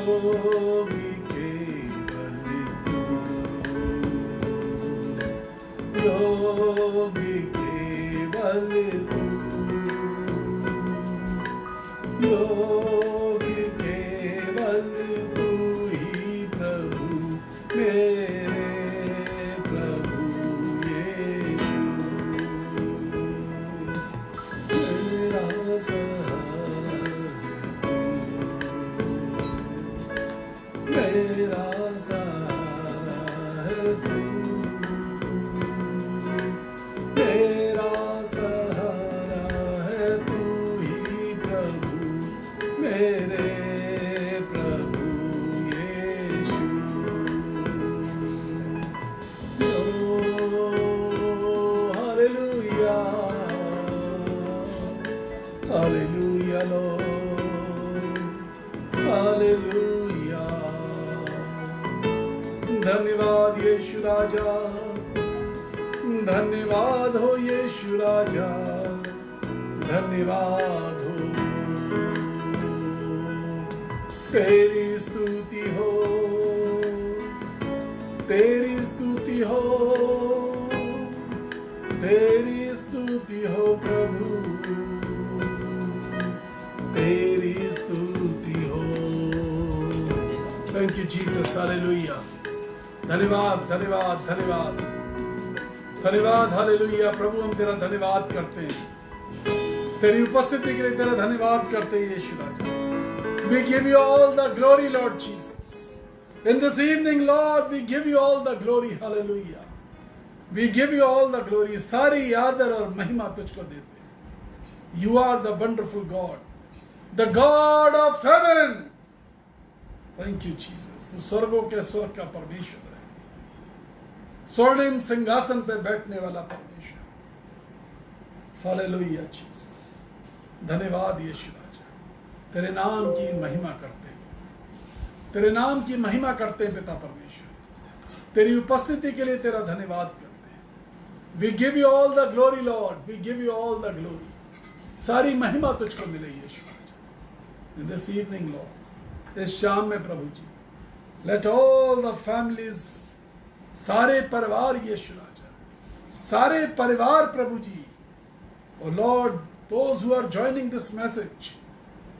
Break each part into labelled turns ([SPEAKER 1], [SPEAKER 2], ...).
[SPEAKER 1] योगी केवल तू, योगी केवल तू, योगी केवल तू ही प्रभु मेरे प्रभु यीशु। मेरा सहारा है तू, मेरा सहारा है तू, मेरा सहारा है तू ही प्रभु मेरे प्रभु Yeshu. Hallelujah hallelujah Lord, hallelujah. धन्यवाद यीशु राजा, धन्यवाद हो यीशु राजा, धन्यवाद हो। तेरी स्तुति हो, तेरी स्तुति हो, तेरी स्तुति हो प्रभु, तेरी स्तुति हो। Thank you Jesus, hallelujah. धन्यवाद धन्यवाद धन्यवाद धन्यवाद, हालेलुया। प्रभु हम तेरा धन्यवाद करते हैं, तेरी उपस्थिति के लिए तेरा धन्यवाद करते हैं यीशु राजा। We give you all the glory, Lord Jesus. In this evening, Lord, we give you all the glory, hallelujah. We give you all the glory. सारी आदर और महिमा तुझको देते हैं। You are the wonderful God, the God of heaven. Thank you, Jesus. तू स्वर्गों के स्वर्ग का परमेश्वर है, स्वर्णिम सिंहासन पे बैठने वाला परमेश्वर। Hallelujah Jesus. धन्यवाद यीशु राजा, तेरे नाम की महिमा करते हैं, तेरे नाम की महिमा करते हैं पिता परमेश्वर। तेरी उपस्थिति के लिए तेरा धन्यवाद करते हैं। We give you all the glory Lord, we give you all the glory. सारी महिमा तुझको मिले यीशु राजा। इन दिस इवनिंग लॉर्ड, इस शाम में प्रभु जी, लेट ऑल द फैमिलीज, सारे परिवार यीशु राजा, सारे परिवार प्रभु जी, और Lord those who are joining this message,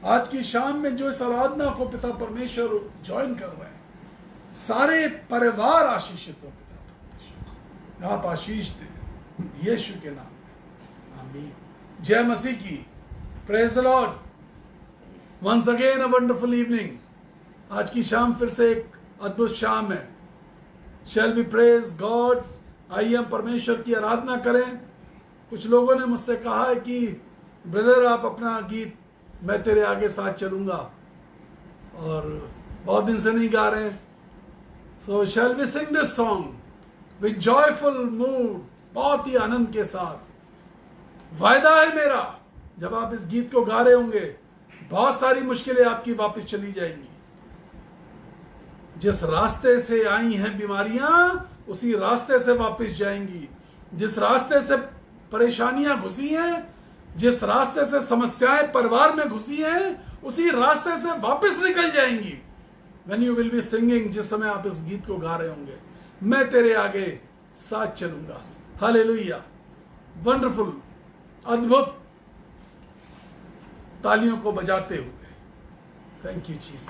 [SPEAKER 1] आज की शाम में जो इस आराधना को पिता परमेश्वर ज्वाइन कर रहे हैं, सारे परिवार आशीषित हो पिता परमेश्वर। आप आशीष दे यीशु के नाम में, आमीन। जय मसीह की। Praise the Lord. Once again a wonderful evening. आज की शाम फिर से एक अद्भुत शाम है। Shall we praise God. आइए हम परमेश्वर की आराधना करें। कुछ लोगों ने मुझसे कहा है कि ब्रदर आप अपना गीत मैं तेरे आगे साथ चलूंगा, और बहुत दिन से नहीं गा रहे हैं। So shall we sing this song with joyful mood, बहुत ही आनंद के साथ। वायदा है मेरा, जब आप इस गीत को गा रहे होंगे, बहुत सारी मुश्किलें आपकी वापस चली जाएंगी। जिस रास्ते से आई हैं बीमारियां, उसी रास्ते से वापस जाएंगी। जिस रास्ते से परेशानियां घुसी हैं, जिस रास्ते से समस्याएं परिवार में घुसी हैं, उसी रास्ते से वापस निकल जाएंगी। When you will be singing, जिस समय आप इस गीत को गा रहे होंगे, मैं तेरे आगे साथ चलूंगा। हालेलुया। वंडरफुल, अद्भुत, तालियों को बजाते हुए। Thank you Jesus.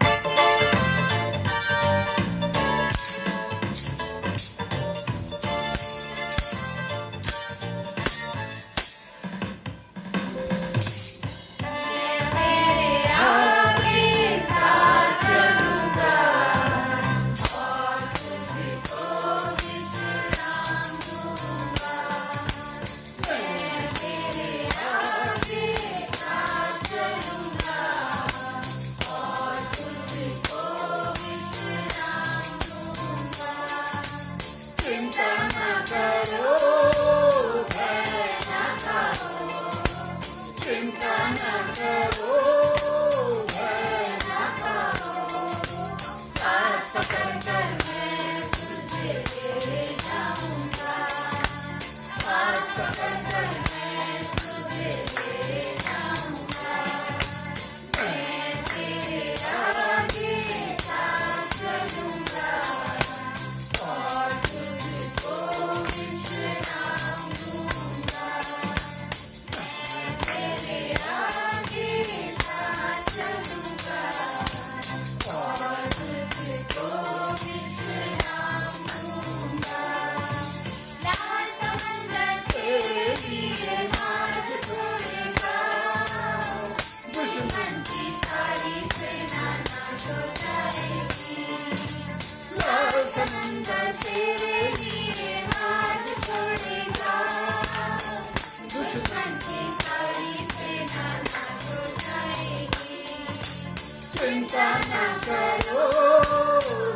[SPEAKER 1] चिंता ना करो,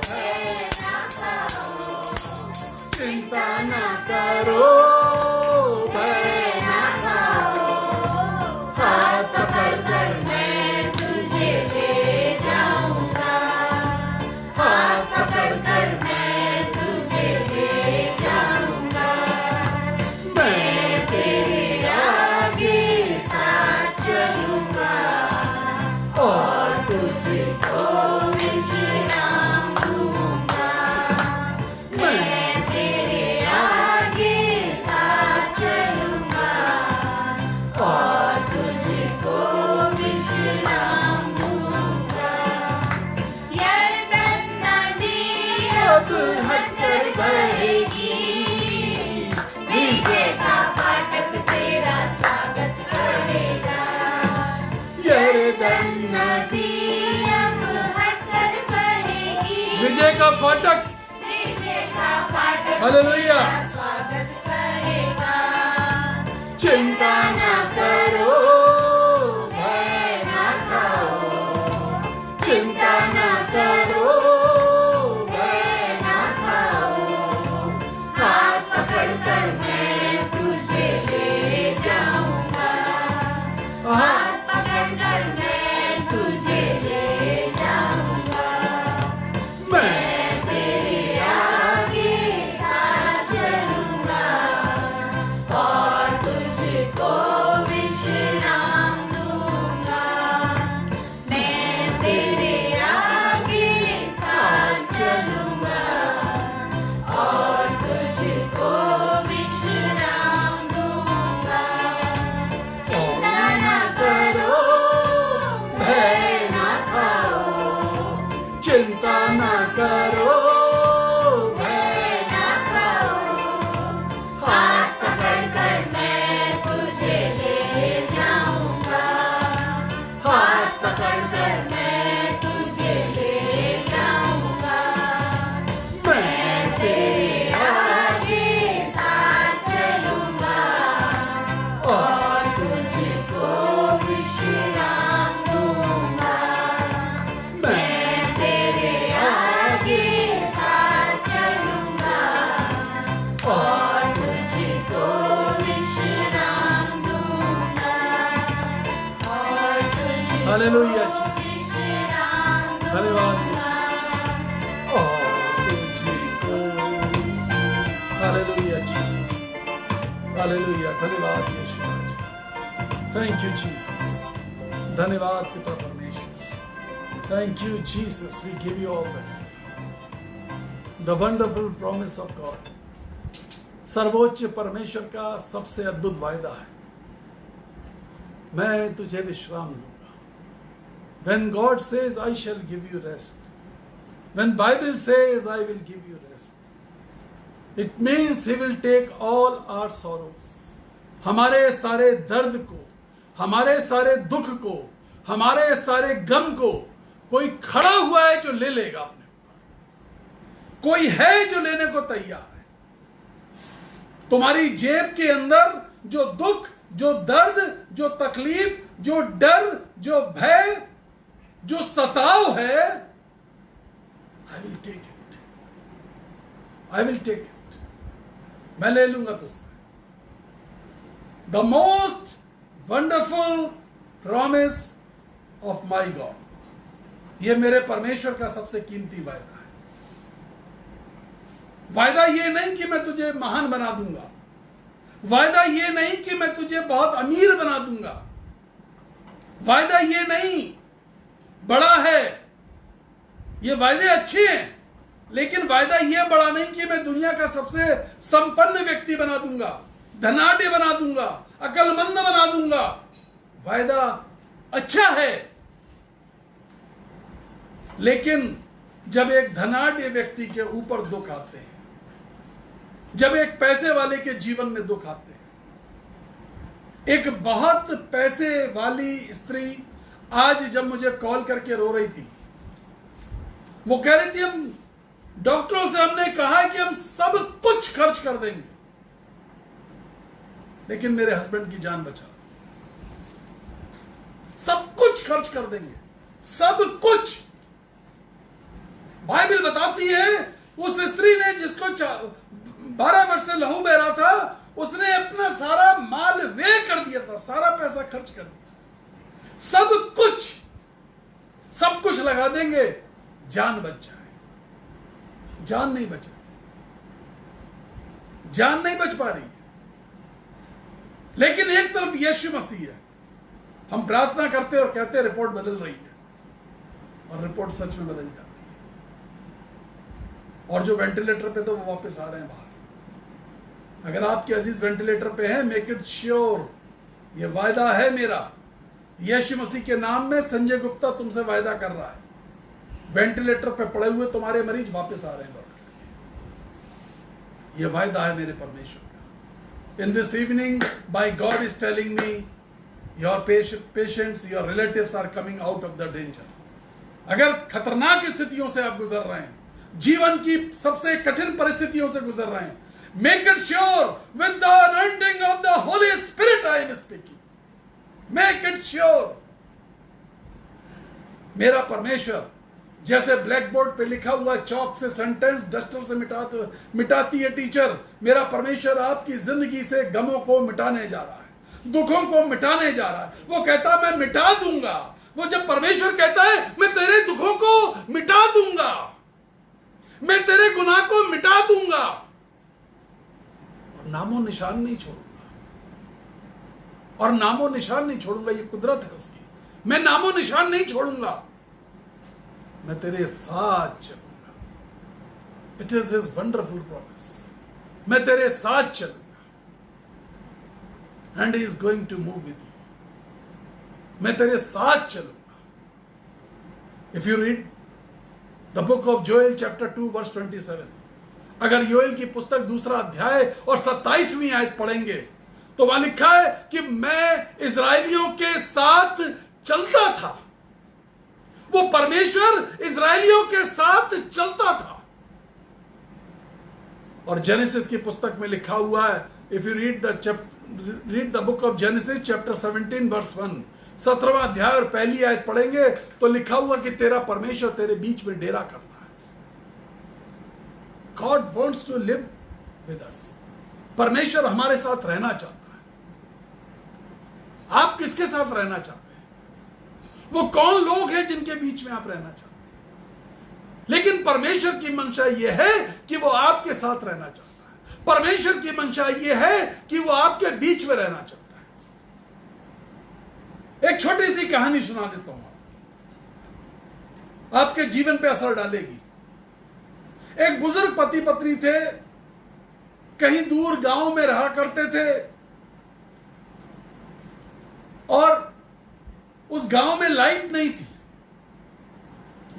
[SPEAKER 1] भय ना खाओ, चिंता ना करो, भय ना खाओ, हाथ पकड़ कर मैं तुझे ले जाऊंगा, हाथ पकड़ कर मैं तुझे ले जाऊंगा, मैं तेरे आगे साथ चलूंगा और तुझको विश्राम दूंगा, मैं तेरे आगे साथ चलूंगा और तुझको विश्राम दूंगा। यरदन नदी अब हटकर बहेगी, विजय का फाटक तेरा स्वागत करेगा। यरदन नदी अब हटकर बहेगी, विजय का फाटक, विजय का फाटक हालेलुया स्वागत करेगा। चिंता ना करो, भय ना खाओ, चिंता ना करो, भय ना खाओ, हाथ पकड़ कर मैं तुझे ले जाऊंगा, हाथ पकड़ कर मैं तुझे ले जाऊंगा, मैं तेरे आगे साथ चलूंगा और तुझको विश्राम दूंगा, मैं तेरे आगे साथ चलूंगा और तुझको विश्राम दूंगा। चिंता ना करो, भय ना खाओ, चिंता ना करो, भय ना खाओ, हाथ पकड़ कर मैं तुझे ले जाऊंगा, हाथ पकड़ कर मैं तुझे ले जाऊंगा, मैं तेरे आगे साथ चलूंगा और तुझको विश्राम दूंगा, मैं तेरे आगे साथ चलूंगा और तुझको विश्राम दूंगा और तुझको हालेलुया विश्राम धन्यवाद और तुझको हालेलुया जीसस, हालेलुया धन्यवाद यीशु राजा, थैंक यू जीसस, धन्यवाद पिता परमेश्वर, thank you Jesus, we give you all the wonderful promise of God. सर्वोच्च परमेश्वर का सबसे अद्भुत वायदा है, मैं तुझे विश्राम दूंगा। When God says I shall give you rest, when Bible says I will give you rest, it means He will take all our sorrows, हमारे सारे दर्द को, हमारे सारे दुख को, हमारे सारे गम को कोई खड़ा हुआ है जो ले लेगा अपने ऊपर, कोई है जो लेने को तैयार है। तुम्हारी जेब के अंदर जो दुख, जो दर्द, जो तकलीफ, जो डर, जो भय, जो सताव है, I will take it, I will take it, मैं ले लूंगा तुझसे। The most wonderful promise of my God, यह मेरे परमेश्वर का सबसे कीमती वायदा है। वायदा ये नहीं कि मैं तुझे महान बना दूंगा, वायदा ये नहीं कि मैं तुझे बहुत अमीर बना दूंगा, वायदा ये नहीं, बड़ा है, ये वायदे अच्छे हैं, लेकिन वायदा ये बड़ा नहीं कि मैं दुनिया का सबसे संपन्न व्यक्ति बना दूंगा, धनाढ्य बना दूंगा, अकलमंद बना दूंगा। वायदा अच्छा है, लेकिन जब एक धनाढ्य व्यक्ति के ऊपर दुख आते हैं, जब एक पैसे वाले के जीवन में दुख आते हैं, एक बहुत पैसे वाली स्त्री आज जब मुझे कॉल करके रो रही थी, वो कह रही थी हम डॉक्टरों से हमने कहा कि हम सब कुछ खर्च कर देंगे, लेकिन मेरे हस्बैंड की जान बचा, सब कुछ खर्च कर देंगे, सब कुछ, बाइबल बताती है उस स्त्री ने जिसको 12 वर्ष से लहू बह रहा था, उसने अपना सारा माल व्यय कर दिया था, सारा पैसा खर्च कर दिया, सब कुछ लगा देंगे, जान बच जाए, जान नहीं बच रही, जान नहीं बच पा रही। लेकिन एक तरफ यीशु मसीह है, हम प्रार्थना करते और कहते रिपोर्ट बदल रही है, और रिपोर्ट सच में बदल जाती है, और जो वेंटिलेटर पे तो वो वापस आ रहे हैं बाहर। अगर आपके अजीज वेंटिलेटर पे हैं, मेक इट श्योर, ये वायदा है मेरा, यीशु मसीह के नाम में संजय गुप्ता तुमसे वायदा कर रहा है, वेंटिलेटर पे पड़े हुए तुम्हारे मरीज वापस आ रहे हैं लौट करके। ये वायदा है मेरे परमेश्वर का। In this evening my God is telling me your patients, your relatives are coming out of the danger. अगर खतरनाक स्थितियों से आप गुजर रहे हैं, जीवन की सबसे कठिन परिस्थितियों से गुजर रहे हैं, make it sure with the anointing of the Holi spirit I am speaking, make it sure. मेरा परमेश्वर जैसे ब्लैक बोर्ड पे लिखा हुआ चौक से सेंटेंस डस्टर से मिटाती है टीचर, मेरा परमेश्वर आपकी जिंदगी से गमों को मिटाने जा रहा है, दुखों को मिटाने जा रहा है। वो कहता मैं मिटा दूंगा। वो जब परमेश्वर कहता है मैं तेरे दुखों को मिटा दूंगा, मैं तेरे गुनाह को मिटा दूंगा, और नामो निशान नहीं छोड़ूंगा, और नामो निशान नहीं छोड़ूंगा, ये कुदरत है उसकी। मैं नामो निशान नहीं छोड़ूंगा, मैं तेरे साथ चलूंगा। It is his wonderful promise, मैं तेरे साथ चलूंगा, and he is going to move with you, मैं तेरे साथ चलूंगा। If you read the book of Joel chapter 2 verse 27, अगर योएल की पुस्तक 2 अध्याय और 27वीं आयत पढ़ेंगे तो वहां लिखा है कि मैं इजरायलियों के साथ चलता था। वो परमेश्वर इजरायलियों के साथ चलता था। और जेनेसिस की पुस्तक में लिखा हुआ है, if you read the book of Genesis chapter 17 verse 1, 17वां अध्याय और पहली आयत पढ़ेंगे तो लिखा हुआ कि तेरा परमेश्वर तेरे बीच में डेरा करता है। God wants to live with us. परमेश्वर हमारे साथ रहना चाहता है। आप किसके साथ रहना चाहते हैं? वो कौन लोग हैं जिनके बीच में आप रहना चाहते हैं? लेकिन परमेश्वर की मंशा यह है कि वो आपके साथ रहना चाहता है। परमेश्वर की मंशा यह है कि वो आपके बीच में रहना चाहता है। एक छोटी सी कहानी सुना देता हूं, आपके जीवन पे असर डालेगी। एक बुजुर्ग पति पत्नी थे, कहीं दूर गांव में रहा करते थे, और उस गांव में लाइट नहीं थी,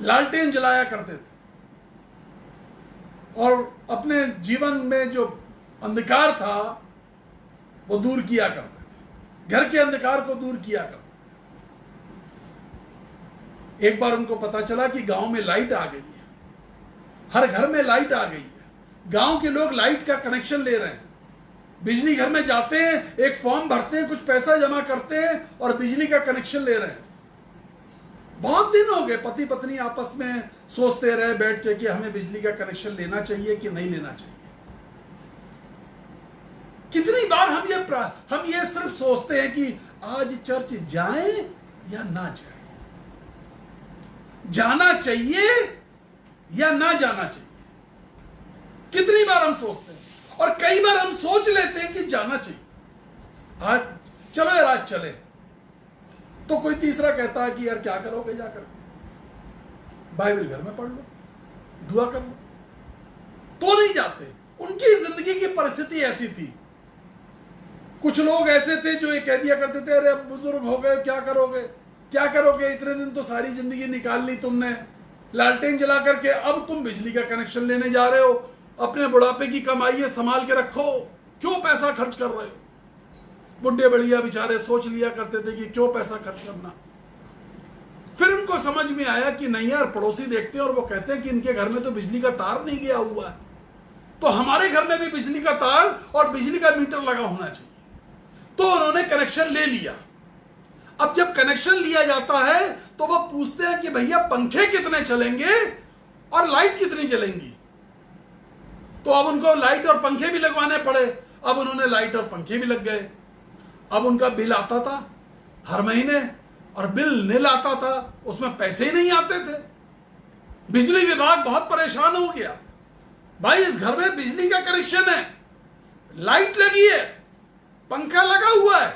[SPEAKER 1] लालटेन जलाया करते थे, और अपने जीवन में जो अंधकार था वो दूर किया करते थे, घर के अंधकार को दूर किया करते थे। एक बार उनको पता चला कि गांव में लाइट आ गई है, हर घर में लाइट आ गई है, गांव के लोग लाइट का कनेक्शन ले रहे हैं, बिजली घर में जाते हैं, एक फॉर्म भरते हैं, कुछ पैसा जमा करते हैं और बिजली का कनेक्शन ले रहे हैं। बहुत दिन हो गए, पति पत्नी आपस में सोचते रहे बैठ के कि हमें बिजली का कनेक्शन लेना चाहिए कि नहीं लेना चाहिए। कितनी बार हम ये सिर्फ सोचते हैं कि आज चर्च जाएं या ना जाएं, जाना चाहिए या ना जाना चाहिए। कितनी बार हम सोचते हैं, और कई बार हम सोच लेते हैं कि जाना चाहिए, आज चलो यार आज चले, तो कोई तीसरा कहता है कि यार क्या करोगे जाकर, बाइबल घर में पढ़ लो, दुआ कर लो, तो नहीं जाते। उनकी जिंदगी की परिस्थिति ऐसी थी। कुछ लोग ऐसे थे जो ये कह दिया करते थे, अरे अब बुजुर्ग हो गए, क्या करोगे क्या करोगे, इतने दिन तो सारी जिंदगी निकाल ली तुमने लालटेन जला करके, अब तुम बिजली का कनेक्शन लेने जा रहे हो, अपने बुढ़ापे की कमाई है संभाल के रखो, क्यों पैसा खर्च कर रहे हो। बुढ़े बढ़िया बेचारे सोच लिया करते थे कि क्यों पैसा खर्च करना। फिर उनको समझ में आया कि नहीं यार, पड़ोसी देखते हैं और वो कहते हैं कि इनके घर में तो बिजली का तार नहीं गया हुआ है, तो हमारे घर में भी बिजली का तार और बिजली का मीटर लगा होना चाहिए। तो उन्होंने कनेक्शन ले लिया। अब जब कनेक्शन लिया जाता है तो वो पूछते हैं कि भैया पंखे कितने चलेंगे, और लाइट कितनी जलेंगी? तो अब उनको लाइट और पंखे भी लगवाने पड़े। अब उन्होंने लाइट और पंखे भी लग गए। अब उनका बिल आता था हर महीने, और बिल नील आता था, उसमें पैसे ही नहीं आते थे। बिजली विभाग बहुत परेशान हो गया। भाई, इस घर में बिजली का कनेक्शन है, लाइट लगी है, पंखा लगा हुआ है,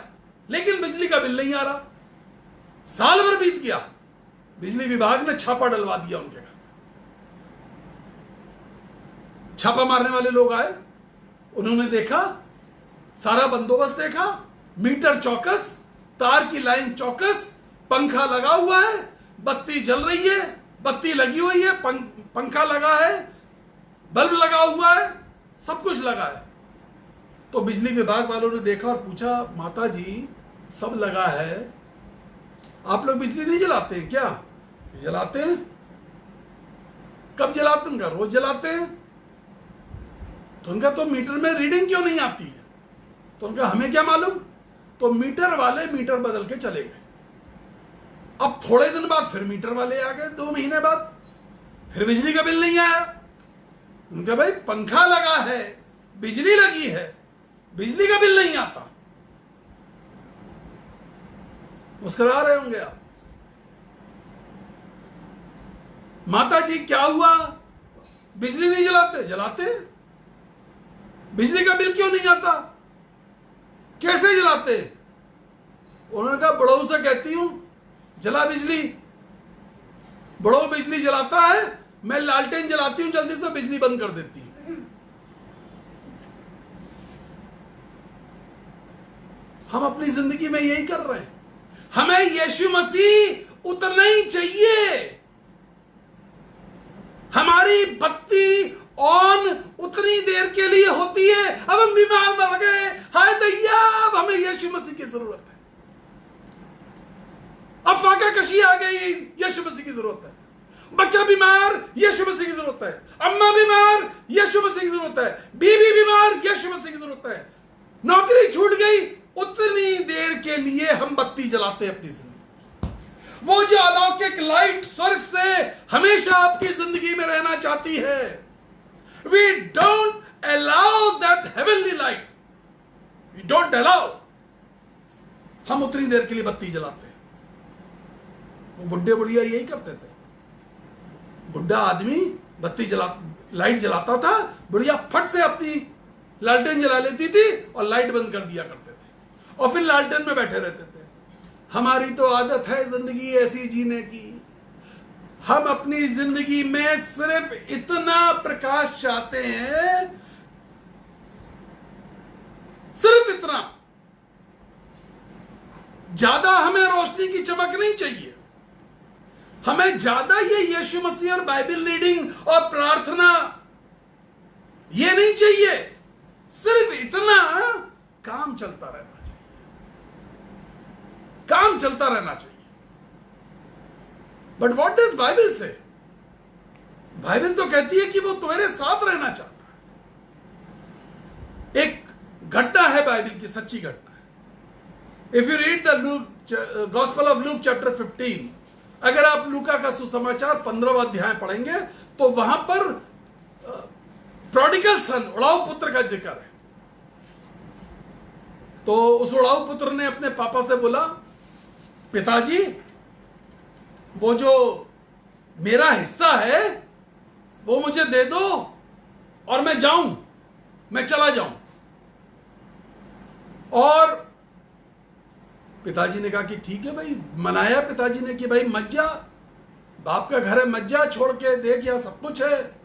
[SPEAKER 1] लेकिन बिजली का बिल नहीं आ रहा। साल भर बीत गया, बिजली विभाग ने छापा डलवा दिया उनके घर। छापा मारने वाले लोग आए, उन्होंने देखा, सारा बंदोबस्त देखा, मीटर चौकस, तार की लाइन चौकस, पंखा लगा हुआ है, बत्ती जल रही है, बत्ती लगी हुई है, पंखा लगा है, बल्ब लगा हुआ है, सब कुछ लगा है। तो बिजली विभाग वालों ने देखा और पूछा, माता जी सब लगा है, आप लोग बिजली नहीं जलाते हैं क्या? जलाते हैं। कब जलाते हैं? रोज जलाते हैं। तो उनका तो मीटर में रीडिंग क्यों नहीं आती है? तो उनका हमें क्या मालूम। तो मीटर वाले मीटर बदल के चले गए। अब थोड़े दिन बाद फिर मीटर वाले आ गए, 2 महीने बाद फिर बिजली का बिल नहीं आया। उनका भाई पंखा लगा है, बिजली लगी है, बिजली का बिल नहीं आता। मुस्कुरा रहे होंगे आप। माता जी क्या हुआ? बिजली नहीं जलाते? जलाते। बिजली का बिल क्यों नहीं आता? कैसे जलाते? उन्होंने कहा, बड़ों से कहती हूं जला बिजली। बड़ो बिजली जलाता है, मैं लालटेन जलाती हूं, जल्दी से बिजली बंद कर देती हूं। हम अपनी जिंदगी में यही कर रहे हैं। हमें यीशु मसीह उतना ही चाहिए। हमारी बत्ती ऑन उतनी देर के लिए होती है। अब हम बीमार पड़ गए, हाय दैया, अब हमें यीशु मसीह की जरूरत है। अब फाका कशी आ गई, यीशु मसीह की जरूरत है। बच्चा बीमार, यीशु मसीह की जरूरत है। अम्मा बीमार, यीशु मसीह की जरूरत है। बीवी बीमार, यीशु मसीह की जरूरत है। नौकरी छूट गई, उतनी देर के लिए हम बत्ती जलाते हैं अपनी जिंदगी। वो जो अलौकिक लाइट स्वर्ग से हमेशा आपकी जिंदगी में रहना चाहती है, we don't allow that heavenly light, we don't allow. हम उतनी देर के लिए बत्ती जलाते हैं। वो बुढ़े बुढ़िया यही करते थे। बुढ़ा आदमी बत्ती लाइट जलाता था, बुढ़िया फट से अपनी लालटेन जला लेती थी और लाइट बंद कर दिया करते थे, और फिर लालटेन में बैठे रहते थे। हमारी तो आदत है जिंदगी ऐसी जीने की। हम अपनी जिंदगी में सिर्फ इतना प्रकाश चाहते हैं, सिर्फ इतना। ज्यादा हमें रोशनी की चमक नहीं चाहिए। हमें ज्यादा ये यीशु मसीह और बाइबल रीडिंग और प्रार्थना ये नहीं चाहिए। सिर्फ इतना, काम चलता रहना चाहिए, काम चलता रहना चाहिए। बट व्हाट डज बाइबल से? बाइबल तो कहती है कि वो तुम्हारे साथ रहना चाहता है। एक घटना है बाइबल की, सच्ची घटना है। If you read the gospel of Luke chapter 15, अगर आप लूका का सुसमाचार 15वां अध्याय पढ़ेंगे तो वहां पर प्रोडिगल सन, उड़ाऊ पुत्र का जिक्र है। तो उस उड़ाऊ पुत्र ने अपने पापा से बोला, पिताजी वो जो मेरा हिस्सा है वो मुझे दे दो और मैं जाऊं, मैं चला जाऊं। और पिताजी ने कहा कि ठीक है भाई। मनाया पिताजी ने कि भाई मत जा, बाप का घर है, मत जा, छोड़ के देख, यहां सब कुछ है।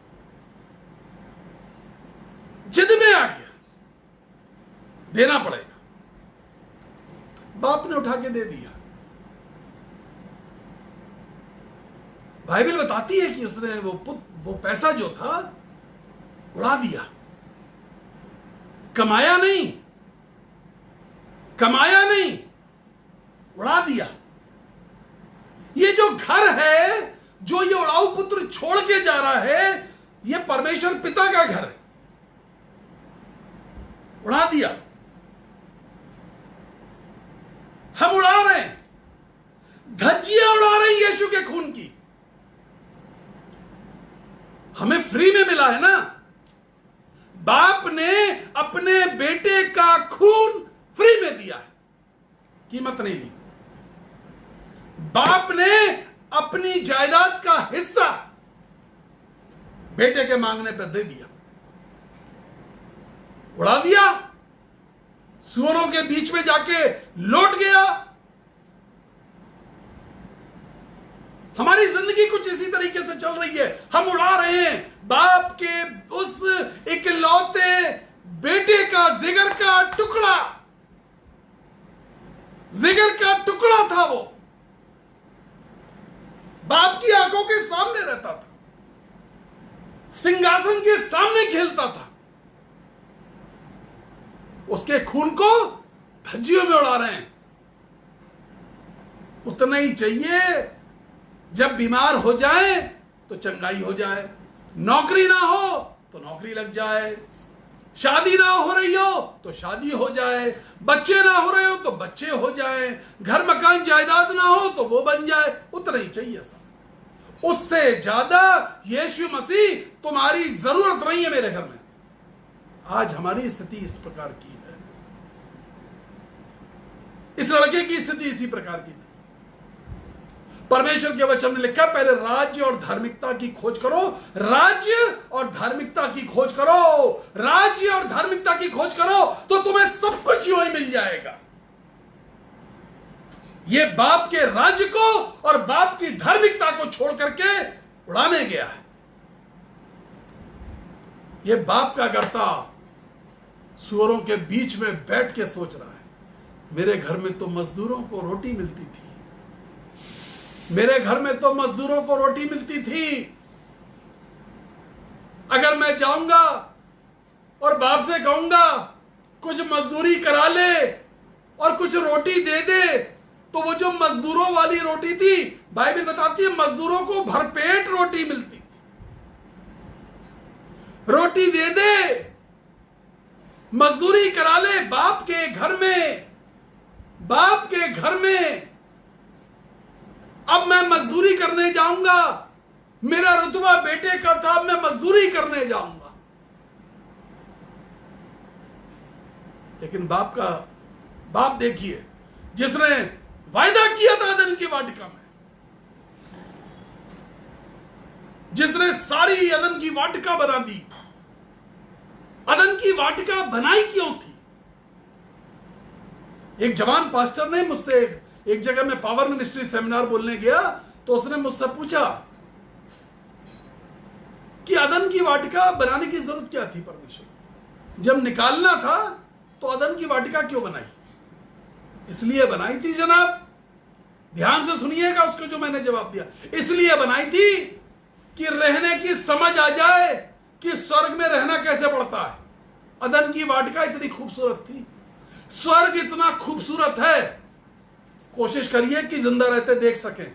[SPEAKER 1] जिद में आ गया, देना पड़ेगा। बाप ने उठा के दे दिया। बाइबल बताती है कि उसने वो पैसा जो था उड़ा दिया। कमाया नहीं, कमाया नहीं, उड़ा दिया। ये जो घर है, जो ये उड़ाऊ पुत्र छोड़ के जा रहा है, ये परमेश्वर पिता का घर है। उड़ा दिया। हम उड़ा रहे हैं, धज्जियां उड़ा रहे हैं यीशु के खून की। हमें फ्री में मिला है ना। बाप ने अपने बेटे का खून फ्री में दिया है, कीमत नहीं ली। बाप ने अपनी जायदाद का हिस्सा बेटे के मांगने पर दे दिया, उड़ा दिया, सुअरों के बीच में जाके लौट गया। हमारी जिंदगी कुछ इसी तरीके से चल रही है। हम उड़ा रहे हैं बाप के उस इकलौते बेटे का जिगर का टुकड़ा। जिगर का टुकड़ा था वो, बाप की आंखों के सामने रहता था, सिंहासन के सामने खेलता था। उसके खून को धज्जियों में उड़ा रहे हैं। उतना ही चाहिए, जब बीमार हो जाए तो चंगाई हो जाए, नौकरी ना हो तो नौकरी लग जाए, शादी ना हो रही हो तो शादी हो जाए, बच्चे ना हो रहे हो तो बच्चे हो जाए, घर मकान जायदाद ना हो तो वो बन जाए। उतना ही चाहिए सब। उससे ज्यादा यीशु मसीह तुम्हारी जरूरत नहीं है मेरे घर में। आज हमारी स्थिति इस प्रकार की है। इस लड़के की स्थिति इसी प्रकार की थी। परमेश्वर के वचन में लिखा, पहले राज्य और धार्मिकता की खोज करो, राज्य और धार्मिकता की खोज करो, राज्य और धार्मिकता की खोज करो तो तुम्हें सब कुछ यूं ही मिल जाएगा। ये बाप के राज्य को और बाप की धार्मिकता को छोड़ करके उड़ाने गया है। ये बाप का करता सुअरों के बीच में बैठ के सोच रहा है, मेरे घर में तो मजदूरों को रोटी मिलती थी, मेरे घर में तो मजदूरों को रोटी मिलती थी। अगर मैं जाऊंगा और बाप से कहूंगा कुछ मजदूरी करा ले और कुछ रोटी दे दे, तो वो जो मजदूरों वाली रोटी थी, बाइबल बताती है मजदूरों को भरपेट रोटी मिलती थी। रोटी दे दे, मजदूरी करा ले बाप के घर में, बाप के घर में। अब मैं मजदूरी करने जाऊंगा, मेरा रुतबा बेटे का था, मैं मजदूरी करने जाऊंगा। लेकिन बाप देखिए, जिसने वायदा किया था अदन की वाटिका में, जिसने सारी अदन की वाटिका बना दी। अदन की वाटिका बनाई क्यों थी? एक जवान पास्टर ने मुझसे एक जगह में पावर मिनिस्ट्री सेमिनार बोलने गया, तो उसने मुझसे पूछा कि अदन की वाटिका बनाने की जरूरत क्या थी परमेश्वर? जब निकालना था तो अदन की वाटिका क्यों बनाई? इसलिए बनाई थी जनाब, ध्यान से सुनिएगा उसको जो मैंने जवाब दिया। इसलिए बनाई थी कि रहने की समझ आ जाए कि स्वर्ग में रहना कैसे पड़ता है। अदन की वाटिका इतनी खूबसूरत थी, स्वर्ग इतना खूबसूरत है, कोशिश करिए कि जिंदा रहते देख सकें।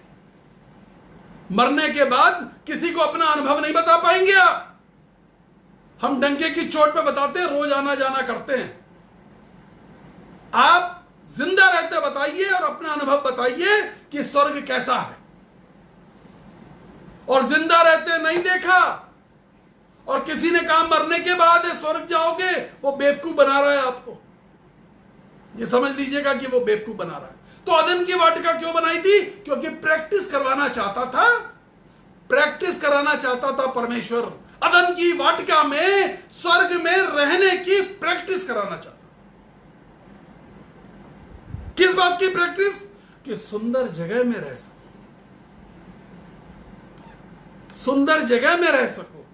[SPEAKER 1] मरने के बाद किसी को अपना अनुभव नहीं बता पाएंगे आप। हम डंके की चोट पे बताते हैं, रोज आना जाना करते हैं। आप जिंदा रहते बताइए और अपना अनुभव बताइए कि स्वर्ग कैसा है। और जिंदा रहते नहीं देखा और किसी ने कहा मरने के बाद स्वर्ग जाओगे, वो बेवकूफ बना रहा है आपको। ये समझ लीजिएगा कि वो बेवकूफ बना रहा है। तो अदन की वाटिका क्यों बनाई थी? क्योंकि प्रैक्टिस करवाना चाहता था, प्रैक्टिस कराना चाहता था परमेश्वर। अदन की वाटिका में स्वर्ग में रहने की प्रैक्टिस कराना चाहता। किस बात की प्रैक्टिस? कि सुंदर जगह में रह सको, सुंदर जगह में रह सको।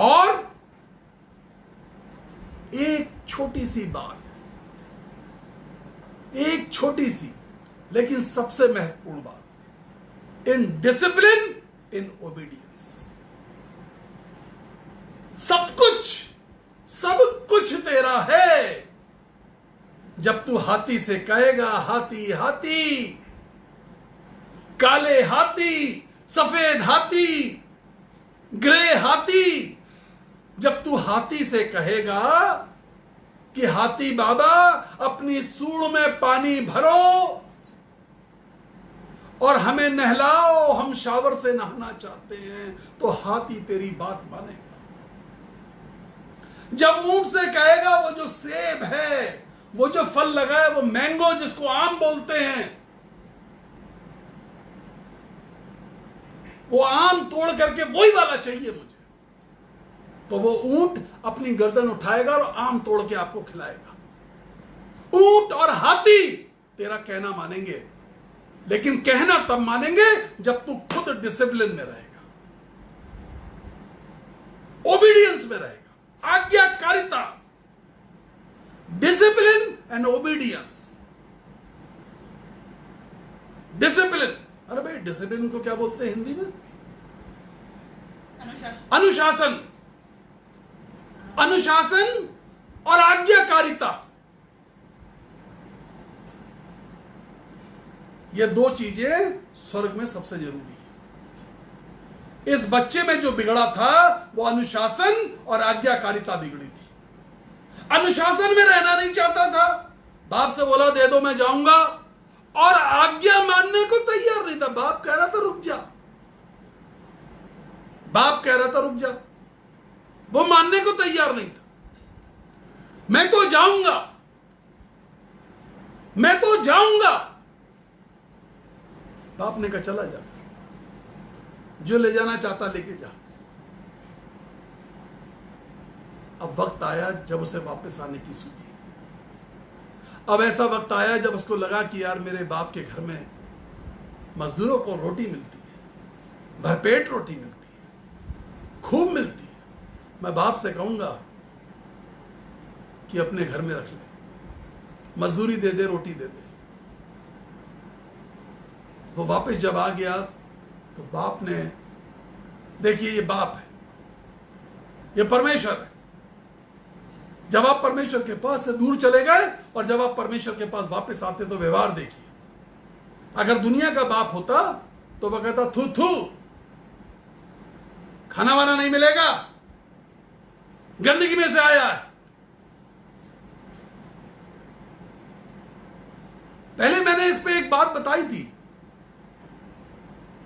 [SPEAKER 1] और एक छोटी सी बात, एक छोटी सी लेकिन सबसे महत्वपूर्ण बात, इन डिसिप्लिन इन ओबीडियंस। सब कुछ तेरा है जब तू हाथी से कहेगा हाथी हाथी, काले हाथी, सफेद हाथी, ग्रे हाथी। जब तू हाथी से कहेगा कि हाथी बाबा अपनी सूंड में पानी भरो और हमें नहलाओ, हम शावर से नहाना चाहते हैं, तो हाथी तेरी बात मानेगा। जब ऊंट से कहेगा वो जो सेब है, वो जो फल लगा है, वो मैंगो जिसको आम बोलते हैं, वो आम तोड़ करके वही वाला चाहिए मुझे, तो वो ऊंट अपनी गर्दन उठाएगा और आम तोड़ के आपको खिलाएगा। ऊंट और हाथी तेरा कहना मानेंगे, लेकिन कहना तब मानेंगे जब तू खुद डिसिप्लिन में रहेगा, ओबीडियंस में रहेगा, आज्ञाकारिता, डिसिप्लिन एंड ओबीडियंस। डिसिप्लिन, अरे भाई डिसिप्लिन को क्या बोलते हैं हिंदी में? अनुशासन। अनुशासन और आज्ञाकारिता, ये दो चीजें स्वर्ग में सबसे जरूरी है। इस बच्चे में जो बिगड़ा था वो अनुशासन और आज्ञाकारिता बिगड़ी थी। अनुशासन में रहना नहीं चाहता था, बाप से बोला दे दो मैं जाऊंगा, और आज्ञा मानने को तैयार नहीं था। बाप कह रहा था रुक जा, बाप कह रहा था रुक जा, वो मानने को तैयार नहीं था। मैं तो जाऊंगा, मैं तो जाऊंगा। बाप ने कहा चला जा, जो ले जाना चाहता लेके जा। अब वक्त आया जब उसे वापस आने की सूझी। अब ऐसा वक्त आया जब उसको लगा कि यार मेरे बाप के घर में मजदूरों को रोटी मिलती है, भरपेट रोटी मिलती है, खूब मिलती है। मैं बाप से कहूंगा कि अपने घर में रख ले, मजदूरी दे दे, रोटी दे दे। वो वापस जब आ गया तो बाप ने, देखिए ये बाप है, ये परमेश्वर है। जब आप परमेश्वर के पास से दूर चले गए और जब आप परमेश्वर के पास वापस आते तो व्यवहार देखिए। अगर दुनिया का बाप होता तो वह कहता थू थू, खाना वाना नहीं मिलेगा, गंदगी में से आया है। पहले मैंने इस पे एक बात बताई थी,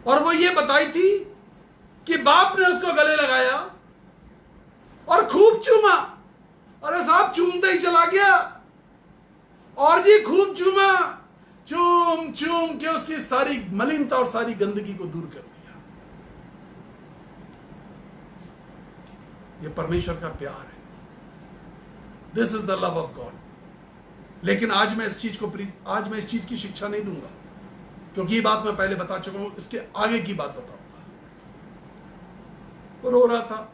[SPEAKER 1] और वो ये बताई थी कि बाप ने उसको गले लगाया और खूब चूमा। अरे साहब चूमते ही चला गया, और जी खूब चूमा, चूम चूम के उसकी सारी मलिनता और सारी गंदगी को दूर कर दिया। ये परमेश्वर का प्यार है। This is the love of God. लेकिन आज मैं इस चीज की शिक्षा नहीं दूंगा, क्योंकि ये बात मैं पहले बता चुका हूं। इसके आगे की बात बताऊंगा। वो रो रहा था।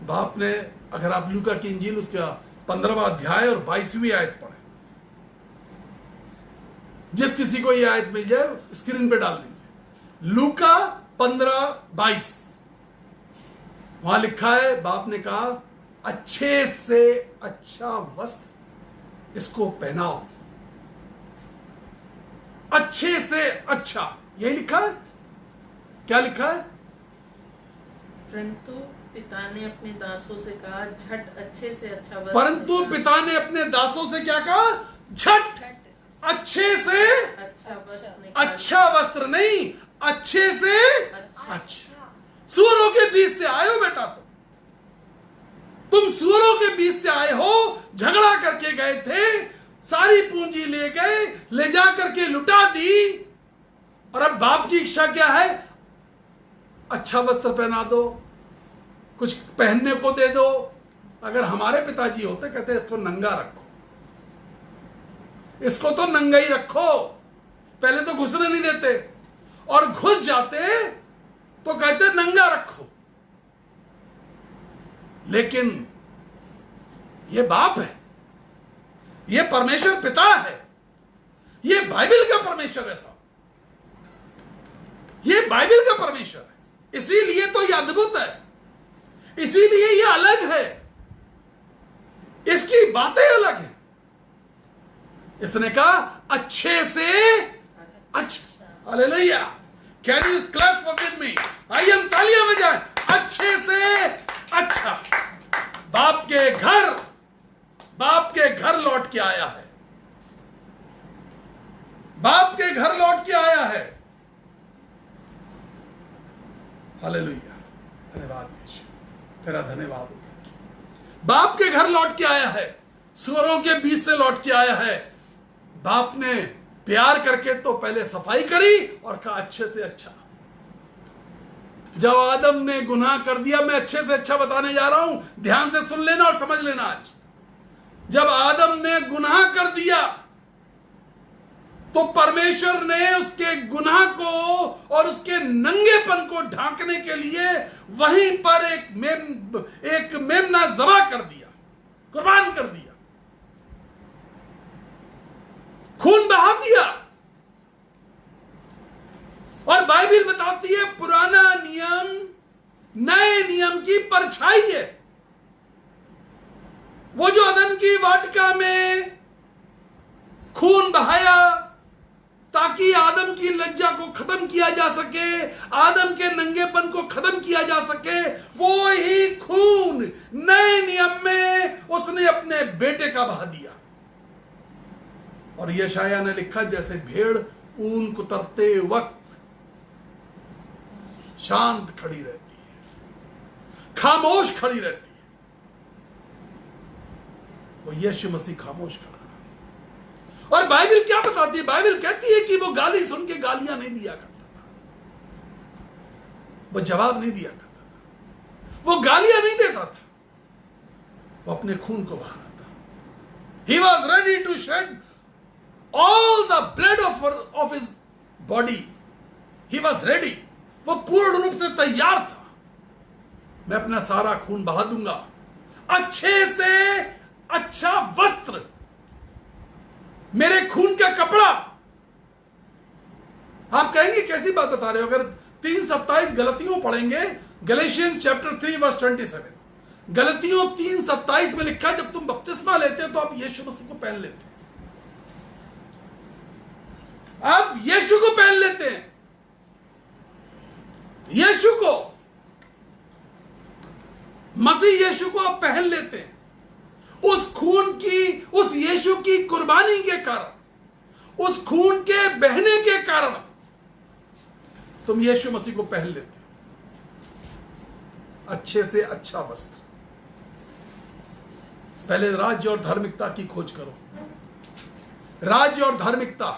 [SPEAKER 1] बाप ने, अगर आप लूका की इंजील उसका 15वां अध्याय और 22वीं आयत पढ़े, जिस किसी को ये आयत मिल जाए स्क्रीन पे डाल दीजिए। लूका 15:22, वहां लिखा है, बाप ने कहा अच्छे से अच्छा वस्त्र इसको पहनाओ। अच्छे से अच्छा, यही लिखा है। क्या लिखा है?
[SPEAKER 2] परंतु पिता ने अपने दासों से कहा झट अच्छे से अच्छा वस्त्र।
[SPEAKER 1] परंतु पिता ने अपने दासों से क्या कहा? झट अच्छे से अच्छा वस्त्र नहीं, अच्छे से अच्छा। सूअरों के बीच से आए हो बेटा, तुम सूअरों के बीच से आए हो। झगड़ा करके गए थे, सारी पूंजी ले गए, ले जा करके लुटा दी, और अब बाप की इच्छा क्या है? अच्छा वस्त्र पहना दो, कुछ पहनने को दे दो। अगर हमारे पिताजी होते, कहते इसको नंगा रखो, इसको तो नंगा ही रखो। पहले तो घुसने नहीं देते, और घुस जाते तो कहते नंगा रखो। लेकिन ये बाप है, ये परमेश्वर पिता है, ये बाइबल का परमेश्वर है साहब, ये बाइबल का परमेश्वर है। इसीलिए तो ये अद्भुत है, इसीलिए ये अलग है, इसकी बातें अलग है। इसने कहा अच्छे से अच्छा। Hallelujah. Can you clap for with me? आइए हम तालियां बजाएं। अच्छे से अच्छा। बाप के घर लौट के आया है। बाप के घर लौट के आया है। हालेलुया, धन्यवाद यीशु, तेरा धन्यवाद। बाप के घर लौट के आया है, सुअरों के बीच से लौट के आया है। बाप ने प्यार करके तो पहले सफाई करी और कहा अच्छे से अच्छा। जब आदम ने गुनाह कर दिया, मैं अच्छे से अच्छा बताने जा रहा हूं, ध्यान से सुन लेना और समझ लेना। आज जब आदम ने गुनाह कर दिया तो परमेश्वर ने उसके गुनाह को और उसके नंगेपन को ढांकने के लिए वहीं पर एक मेमना ज़बह कर दिया, कुर्बान कर दिया, खून बहा दिया। और बाइबल बताती है पुराना नियम नए नियम की परछाई है। वो जो अदन की वाटिका में खून बहाया ताकि आदम की लज्जा को खत्म किया जा सके, आदम के नंगेपन को खत्म किया जा सके, वो ही खून नए नियम में उसने अपने बेटे का बहा दिया। और यशाया ने लिखा, जैसे भेड़ ऊन कुतरते वक्त शांत खड़ी रहती है, खामोश खड़ी रहती है, वो यीशु मसीह खामोश खड़ा। और बाइबल क्या बताती है? बाइबल कहती है कि वो गाली सुन के गालियां नहीं दिया करता था, वो जवाब नहीं दिया करता था, वो गालियां नहीं देता था, वो अपने खून को बहाता था। He was ready to shed all the blood of his body. He was ready. वो पूर्ण रूप से तैयार था। मैं अपना सारा खून बहा दूंगा, अच्छे से अच्छा वस्त्र, मेरे खून का कपड़ा। आप कहेंगे कैसी बात बता रहे हो? अगर 3:27 गलतियों पढ़ेंगे, गैलेशियंस चैप्टर 3 वर्स 27, गलतियों 3:27 में लिखा, जब तुम बपतिस्मा लेते हो तो आप यीशु मसीह को पहन लेते हैं। आप यीशु को पहन लेते हैं, यीशु को, मसीह यीशु को आप पहन लेते हैं। उस खून की, उस यीशु की कुर्बानी के कारण, उस खून के बहने के कारण तुम यीशु मसीह को पहन लेते हो, अच्छे से अच्छा वस्त्र। पहले राज्य और धार्मिकता की खोज करो। राज्य और धार्मिकता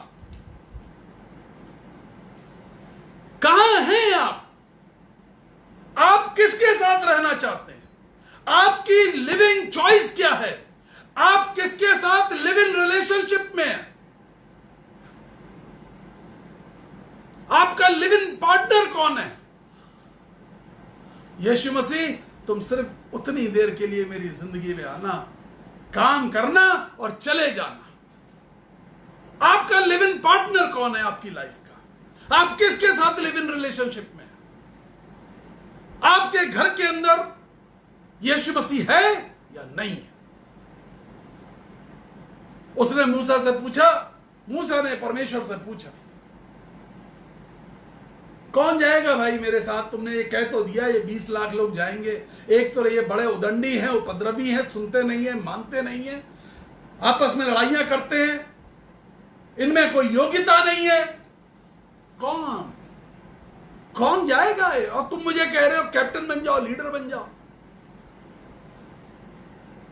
[SPEAKER 1] कहां हैं आप? आप किसके साथ रहना चाहते हैं? आपकी लिविंग चॉइस क्या है? आप किसके साथ लिव इन रिलेशनशिप में हैं? आपका लिव इन पार्टनर कौन है? यीशु मसीह, तुम सिर्फ उतनी देर के लिए मेरी जिंदगी में आना, काम करना और चले जाना। आपका लिव इन पार्टनर कौन है आपकी लाइफ का? आप किसके साथ लिव इन रिलेशनशिप में? आपके घर के अंदर यीशु मसीह है या नहीं है? उसने मूसा से पूछा, मूसा ने परमेश्वर से पूछा, कौन जाएगा भाई मेरे साथ? तुमने ये कह तो दिया ये 20 लाख लोग जाएंगे। एक तो ये बड़े उदंडी हैं, उपद्रवी हैं, सुनते नहीं है, मानते नहीं है, आपस में लड़ाइयां करते हैं, इनमें कोई योग्यता नहीं है। कौन जाएगा? और तुम मुझे कह रहे हो कैप्टन बन जाओ, लीडर बन जाओ।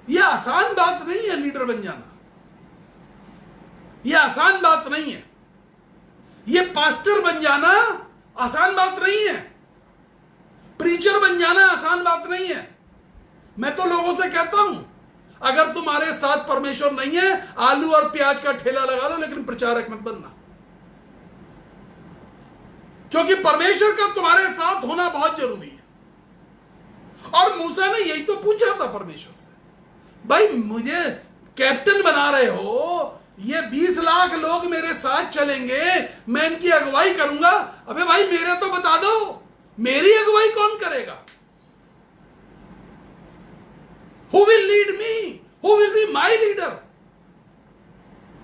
[SPEAKER 1] यह आसान बात नहीं है लीडर बन जाना, यह आसान बात नहीं है। यह पास्टर बन जाना आसान बात नहीं है, प्रीचर बन जाना आसान बात नहीं है। मैं तो लोगों से कहता हूं, अगर तुम्हारे साथ परमेश्वर नहीं है, आलू और प्याज का ठेला लगा लो, लेकिन प्रचारक मत बनना, क्योंकि परमेश्वर का तुम्हारे साथ होना बहुत जरूरी है। और मूसा ने यही तो पूछा था परमेश्वर से, भाई मुझे कैप्टन बना रहे हो, ये 20 लाख लोग मेरे साथ चलेंगे, मैं इनकी अगुवाई करूंगा। अबे भाई मेरे तो बता दो, मेरी अगुवाई कौन करेगा? Who will lead me? Who will be my leader?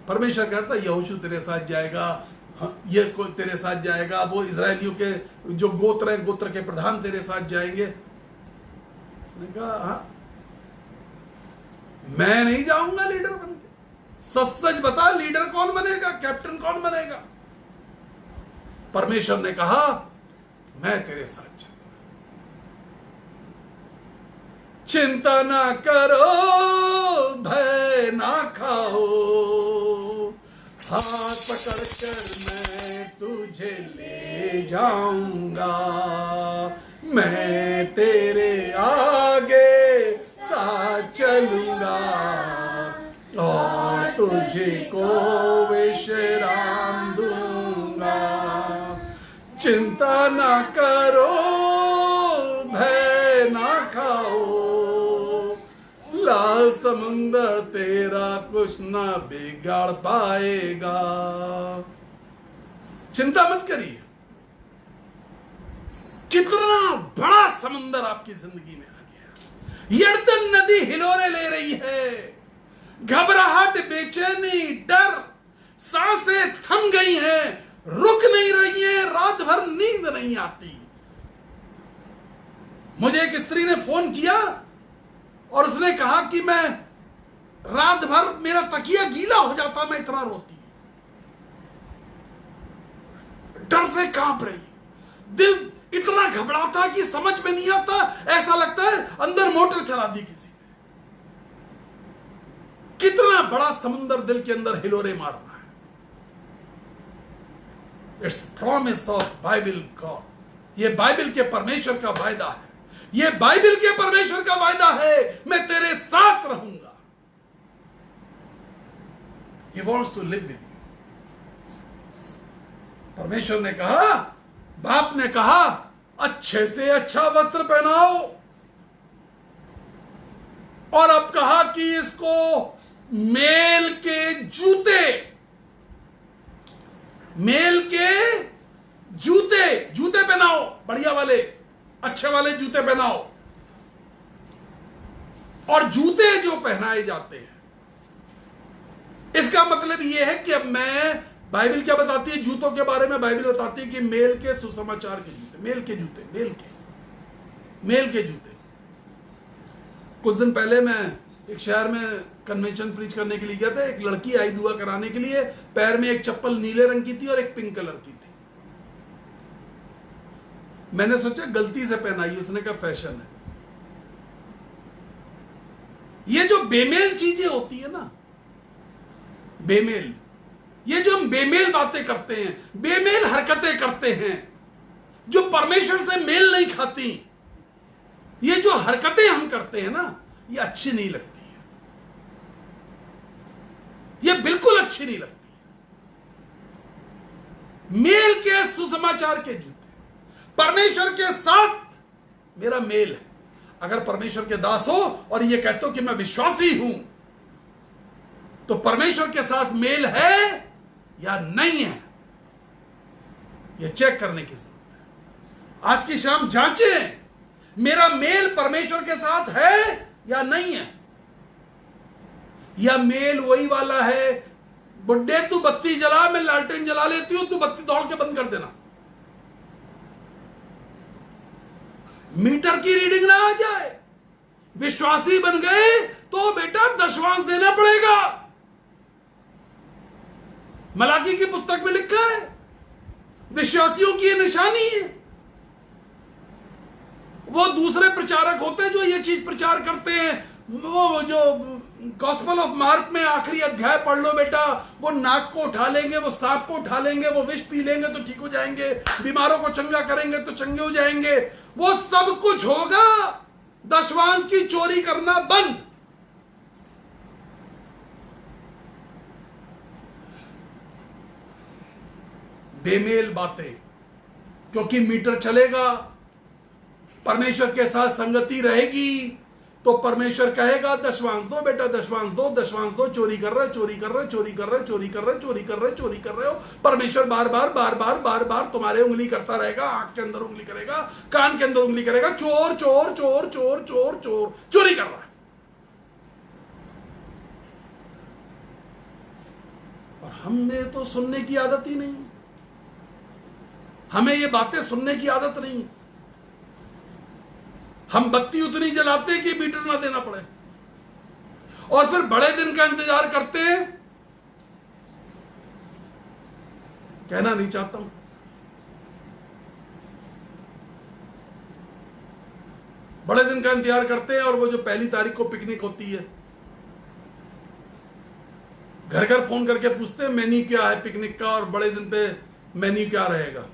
[SPEAKER 1] परमेश्वर कहता है यहोशू तेरे साथ जाएगा, ये कोई तेरे साथ जाएगा, वो इजरायलियों के जो गोत्र है, गोत्र के प्रधान तेरे साथ जाएंगे। उसने कहा हाँ, मैं नहीं जाऊंगा लीडर बन के, सच सच बता, लीडर कौन बनेगा, कैप्टन कौन बनेगा? परमेश्वर ने कहा मैं तेरे साथ चलूंगा, चिंता ना करो, भय ना खाओ, हाथ पकड़कर मैं तुझे ले जाऊंगा, मैं तेरे आगे साथ चलूंगा और तुझको विश्राम दूंगा। चिंता ना करो, भय ना खाओ, लाल समुंदर तेरा कुछ ना बिगाड़ पाएगा। चिंता मत करिए। कितना बड़ा समुंदर आपकी जिंदगी में आ गया। यर्दन नदी हिलोरे ले रही है, घबराहट, बेचैनी, डर, सांसें थम गई हैं, रुक नहीं रही हैं, रात भर नींद नहीं आती। मुझे एक स्त्री ने फोन किया और उसने कहा कि मैं रात भर मेरा तकिया गीला हो जाता, मैं इतना रोती, डर से कांप रही, दिल इतना घबराता कि समझ में नहीं आता, ऐसा लगता है अंदर मोटर चला दी किसी ने। कितना बड़ा समुंदर दिल के अंदर हिलोरे मार रहा है। It's promise of Bible God. ये बाइबल के परमेश्वर का वायदा है, ये बाइबल के परमेश्वर का वायदा है, मैं तेरे साथ रहूंगा। He wants to live with you। परमेश्वर ने कहा, बाप ने कहा, अच्छे से अच्छा वस्त्र पहनाओ, और अब कहा कि इसको मेल के जूते, मेल के जूते पहनाओ, बढ़िया वाले, अच्छे वाले जूते पहनाओ। और जूते जो पहनाए जाते हैं, इसका मतलब यह है कि अब मैं, बाइबल क्या बताती है जूतों के बारे में? बाइबल बताती है कि मेल के सुसमाचार के जूते, मेल के जूते, मेल के जूते। कुछ दिन पहले मैं एक शहर में कन्वेंशन प्रीच करने के लिए गया था। एक लड़की आई दुआ कराने के लिए, पैर में एक चप्पल नीले रंग की थी और एक पिंक कलर की थी। मैंने सोचा गलती से पहनाई, उसने कहा फैशन है। ये जो बेमेल चीजें होती है ना, बेमेल, ये जो हम बेमेल बातें करते हैं, बेमेल हरकतें करते हैं, जो परमेश्वर से मेल नहीं खाती, ये जो हरकतें हम करते हैं ना, ये अच्छी नहीं लगती है, ये बिल्कुल अच्छी नहीं लगती है। मेल के सुसमाचार के जूते, परमेश्वर के साथ मेरा मेल है। अगर परमेश्वर के दास हो और ये कहते हो कि मैं विश्वासी हूं, तो परमेश्वर के साथ मेल है या नहीं है, यह चेक करने की जरूरत है। आज की शाम जांचें, मेरा मेल परमेश्वर के साथ है या नहीं है, या मेल वही वाला है, बुड्ढे तू बत्ती जला, मैं लालटेन जला लेती हूं, तू बत्ती दौड़ के बंद कर देना। मीटर की रीडिंग ना आ जाए। विश्वासी बन गए तो बेटा दशवांश देना पड़ेगा। मलाकी की पुस्तक में लिखा है, विश्वासियों की ये निशानी है। वो दूसरे प्रचारक होते हैं जो ये चीज प्रचार करते हैं, वो जो गॉस्पेल ऑफ मार्क में आखिरी अध्याय पढ़ लो बेटा, वो नाक को उठा लेंगे, वो सांप को उठा लेंगे, वो विष पी लेंगे तो ठीक हो जाएंगे, बीमारों को चंगा करेंगे तो चंगे हो जाएंगे। वो सब कुछ होगा, दशवांश की चोरी करना बंद। बेमेल बातें, क्योंकि मीटर चलेगा, परमेश्वर के साथ संगति रहेगी, तो परमेश्वर कहेगा दशवांश दो बेटा, दशवांश दो, दशवांश दो, चोरी कर रहे, चोरी कर रहे, चोरी कर रहे, चोरी कर रहे, चोरी कर रहे, चोरी कर रहे हो। परमेश्वर बार बार बार बार बार बार तुम्हारे उंगली करता रहेगा, आंख के अंदर उंगली करेगा, कान के अंदर उंगली करेगा, चोर चोर चोर चोर चोर चोर, चोरी कर रहा है। और हमें तो सुनने की आदत ही नहीं, हमें ये बातें सुनने की आदत नहीं। हम बत्ती उतनी जलाते कि मीटर ना देना पड़े, और फिर बड़े दिन का इंतजार करते हैं कहना नहीं चाहता हूं। बड़े दिन का इंतजार करते हैं और वो जो 1 तारीख को पिकनिक होती है, घर घर फोन करके पूछते हैं मेन्यू क्या है पिकनिक का, और बड़े दिन पे मेन्यू क्या रहेगा।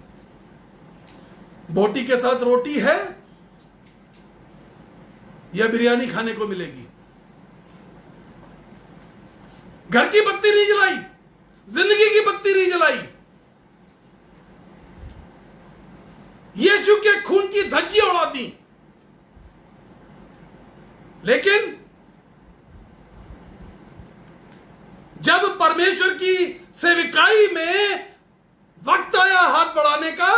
[SPEAKER 1] बोटी के साथ रोटी है या बिरयानी खाने को मिलेगी। घर की बत्ती नहीं जलाई, जिंदगी की बत्ती नहीं जलाई, यीशु के खून की धज्जियां उड़ा दी। लेकिन जब परमेश्वर की सेविकाई में वक्त आया हाथ बढ़ाने का,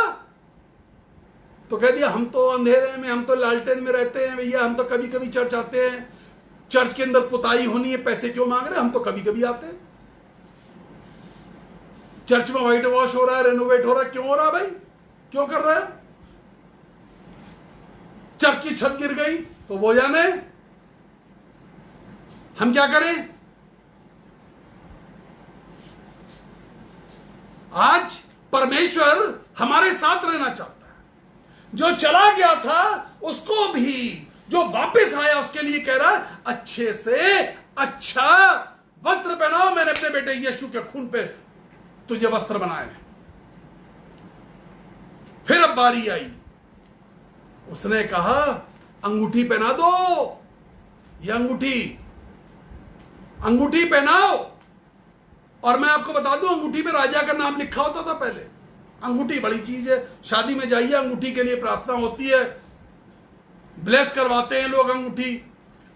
[SPEAKER 1] तो कह दिया हम तो अंधेरे में, हम तो लालटेन में रहते हैं भैया, हम तो कभी कभी चर्च आते हैं, चर्च के अंदर पुताई होनी है, पैसे क्यों मांग रहे हैं, हम तो कभी कभी आते हैं। चर्च में व्हाइट वॉश हो रहा है, रेनोवेट हो रहा है, क्यों हो रहा है भाई, क्यों कर रहा है। चर्च की छत गिर गई तो वो जाने, हम क्या करें। आज परमेश्वर हमारे साथ रहना चाहता है। जो चला गया था उसको भी, जो वापस आया उसके लिए कह रहा है अच्छे से अच्छा वस्त्र पहनाओ। मैंने अपने बेटे यीशु के खून पे तुझे वस्त्र बनाए। फिर अब बारी आई, उसने कहा अंगूठी पहना दो, ये अंगूठी पहनाओ। और मैं आपको बता दूं, अंगूठी पे राजा का नाम लिखा होता था पहले। अंगूठी बड़ी चीज है, शादी में जाइए अंगूठी के लिए प्रार्थना होती है, ब्लेस करवाते हैं लोग अंगूठी।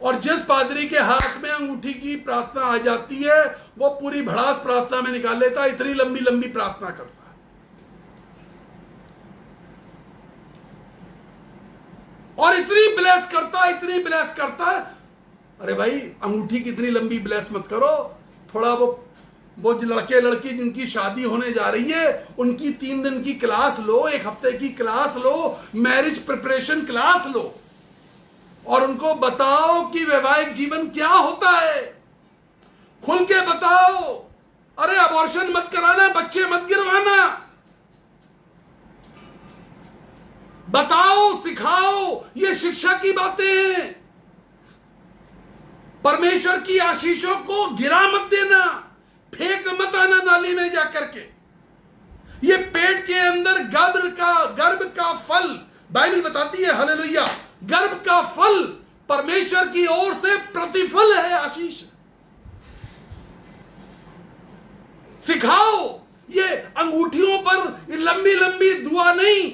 [SPEAKER 1] और जिस पादरी के हाथ में अंगूठी की प्रार्थना आ जाती है वो पूरी भड़ास प्रार्थना में निकाल लेता है, इतनी लंबी लंबी प्रार्थना करता है। और इतनी ब्लेस करता है। अरे भाई अंगूठी की इतनी लंबी ब्लेस मत करो, थोड़ा वो लड़के लड़की जिनकी शादी होने जा रही है उनकी 3 दिन की क्लास लो, 1 हफ्ते की क्लास लो, मैरिज प्रिपरेशन क्लास लो, और उनको बताओ कि वैवाहिक जीवन क्या होता है। खुल के बताओ। अरे अबॉर्शन मत कराना, बच्चे मत गिरवाना, बताओ, सिखाओ। ये शिक्षा की बातें हैं। परमेश्वर की आशीषों को गिरा मत देना, फेंक मत आना नाली में जाकर के। ये पेट के अंदर गर्भ का फल, बाइबल बताती है, हालेलुया, गर्भ का फल परमेश्वर की ओर से प्रतिफल है, आशीष। सिखाओ। ये अंगूठियों पर लंबी लंबी दुआ नहीं,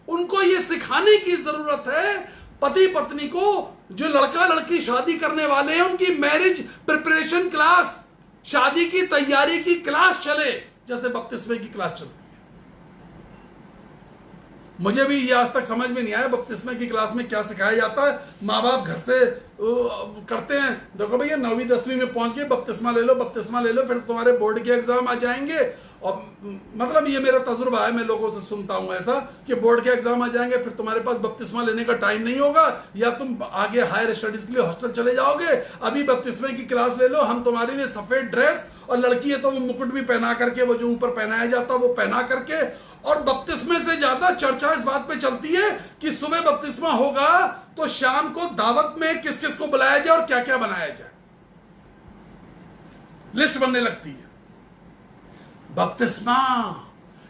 [SPEAKER 1] उनको ये सिखाने की जरूरत है। पति पत्नी को, जो लड़का लड़की शादी करने वाले हैं, उनकी मैरिज प्रिपरेशन क्लास, शादी की तैयारी की क्लास चले, जैसे बपतिस्मे की क्लास चलती है। मुझे भी ये आज तक समझ में नहीं आया बपतिस्मे की क्लास में क्या सिखाया जाता है। माँ बाप घर से करते हैं, देखो भैया 9वीं 10वीं में पहुंच गए, बपतिस्मा ले लो, फिर तुम्हारे बोर्ड के एग्जाम आ जाएंगे। और मतलब ये मेरा तजुर्बा है, मैं लोगों से सुनता हूं ऐसा कि बोर्ड के एग्जाम आ जाएंगे, फिर तुम्हारे पास बपतिस्मा लेने का टाइम नहीं होगा, या तुम आगे हायर स्टडीज के लिए हॉस्टल चले जाओगे। अभी बपतिस्मे की क्लास ले लो, हम तुम्हारे लिए सफेद ड्रेस, और लड़की है तो वो मुकुट भी पहना करके, वो जो ऊपर पहनाया जाता है वो पहना करके। और बपतिस्मे से ज्यादा चर्चा इस बात पे चलती है कि सुबह बपतिस्मा होगा तो शाम को दावत में किस किस को बुलाया जाए और क्या क्या बनाया जाए, लिस्ट बनने लगती है। बपतिस्मा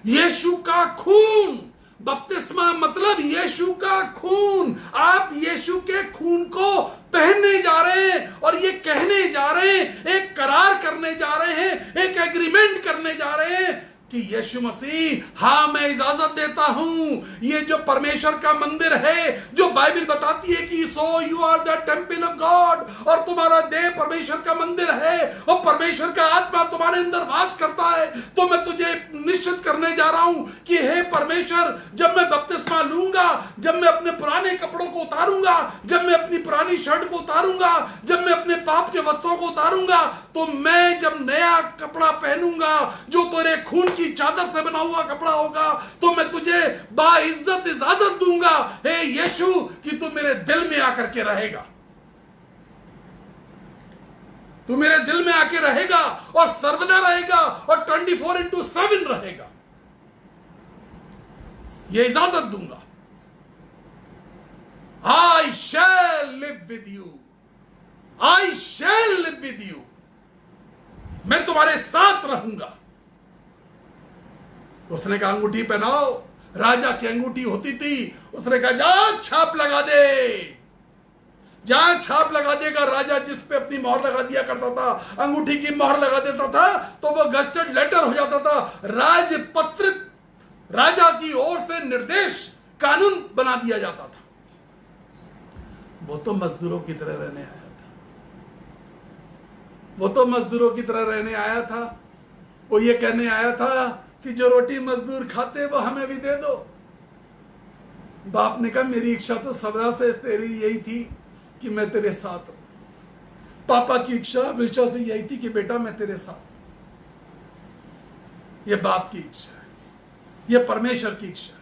[SPEAKER 1] यीशु का खून, बपतिस्मा मतलब यीशु का खून। आप यीशु के खून को पहनने जा रहे हैं, और ये कहने जा रहे हैं, एक करार करने जा रहे हैं, एक एग्रीमेंट करने जा रहे हैं कि यीशु मसीह, हाँ मैं इजाजत देता हूं, ये जो परमेश्वर का मंदिर है, जो बाइबल बताती है कि so you are the temple of God, और तुम्हारा देह परमेश्वर का मंदिर है, और परमेश्वर का आत्मा तुम्हारे अंदर वास करता है। तो मैं तुझे निश्चित करने जा रहा हूं कि हे परमेश्वर, जब मैं बपतिस्मा लूंगा, जब मैं अपने पुराने कपड़ों को उतारूंगा, जब मैं अपनी पुरानी शर्ट को उतारूंगा, जब मैं अपने पाप के वस्त्रों को उतारूंगा, तो मैं जब नया कपड़ा पहनूंगा जो तेरे खून की चादर से बना हुआ कपड़ा होगा, तो मैं तुझे बाइज्जत इजाजत दूंगा, हे यीशु, कि तू मेरे दिल में आकर के रहेगा, तू मेरे दिल में आके रहेगा, और सर्वदा रहेगा, और 24/7 रहेगा। ये इजाजत दूंगा। I shall live with you, I shall live with you, मैं तुम्हारे साथ रहूंगा। तो उसने कहा अंगूठी पहनाओ। राजा की अंगूठी होती थी। उसने कहा जा छाप लगा दे। जहां छाप लगा देगा राजा, जिस पे अपनी मोहर लगा दिया करता था, अंगूठी की मोहर लगा देता था, तो वो गस्टेड लेटर हो जाता था, राजपत्रित, राजा की ओर से निर्देश, कानून बना दिया जाता था। वो तो मजदूरों की तरह रहने आया था। वो तो मजदूरों की तरह रहने आया था। वो ये कहने आया था कि जो रोटी मजदूर खाते वो हमें भी दे दो। बाप ने कहा मेरी इच्छा तो सदा से तेरी यही थी कि मैं तेरे साथ हूं। पापा की इच्छा हमेशा से यही थी कि बेटा मैं तेरे साथ हूं। यह बाप की इच्छा है, यह परमेश्वर की इच्छा है,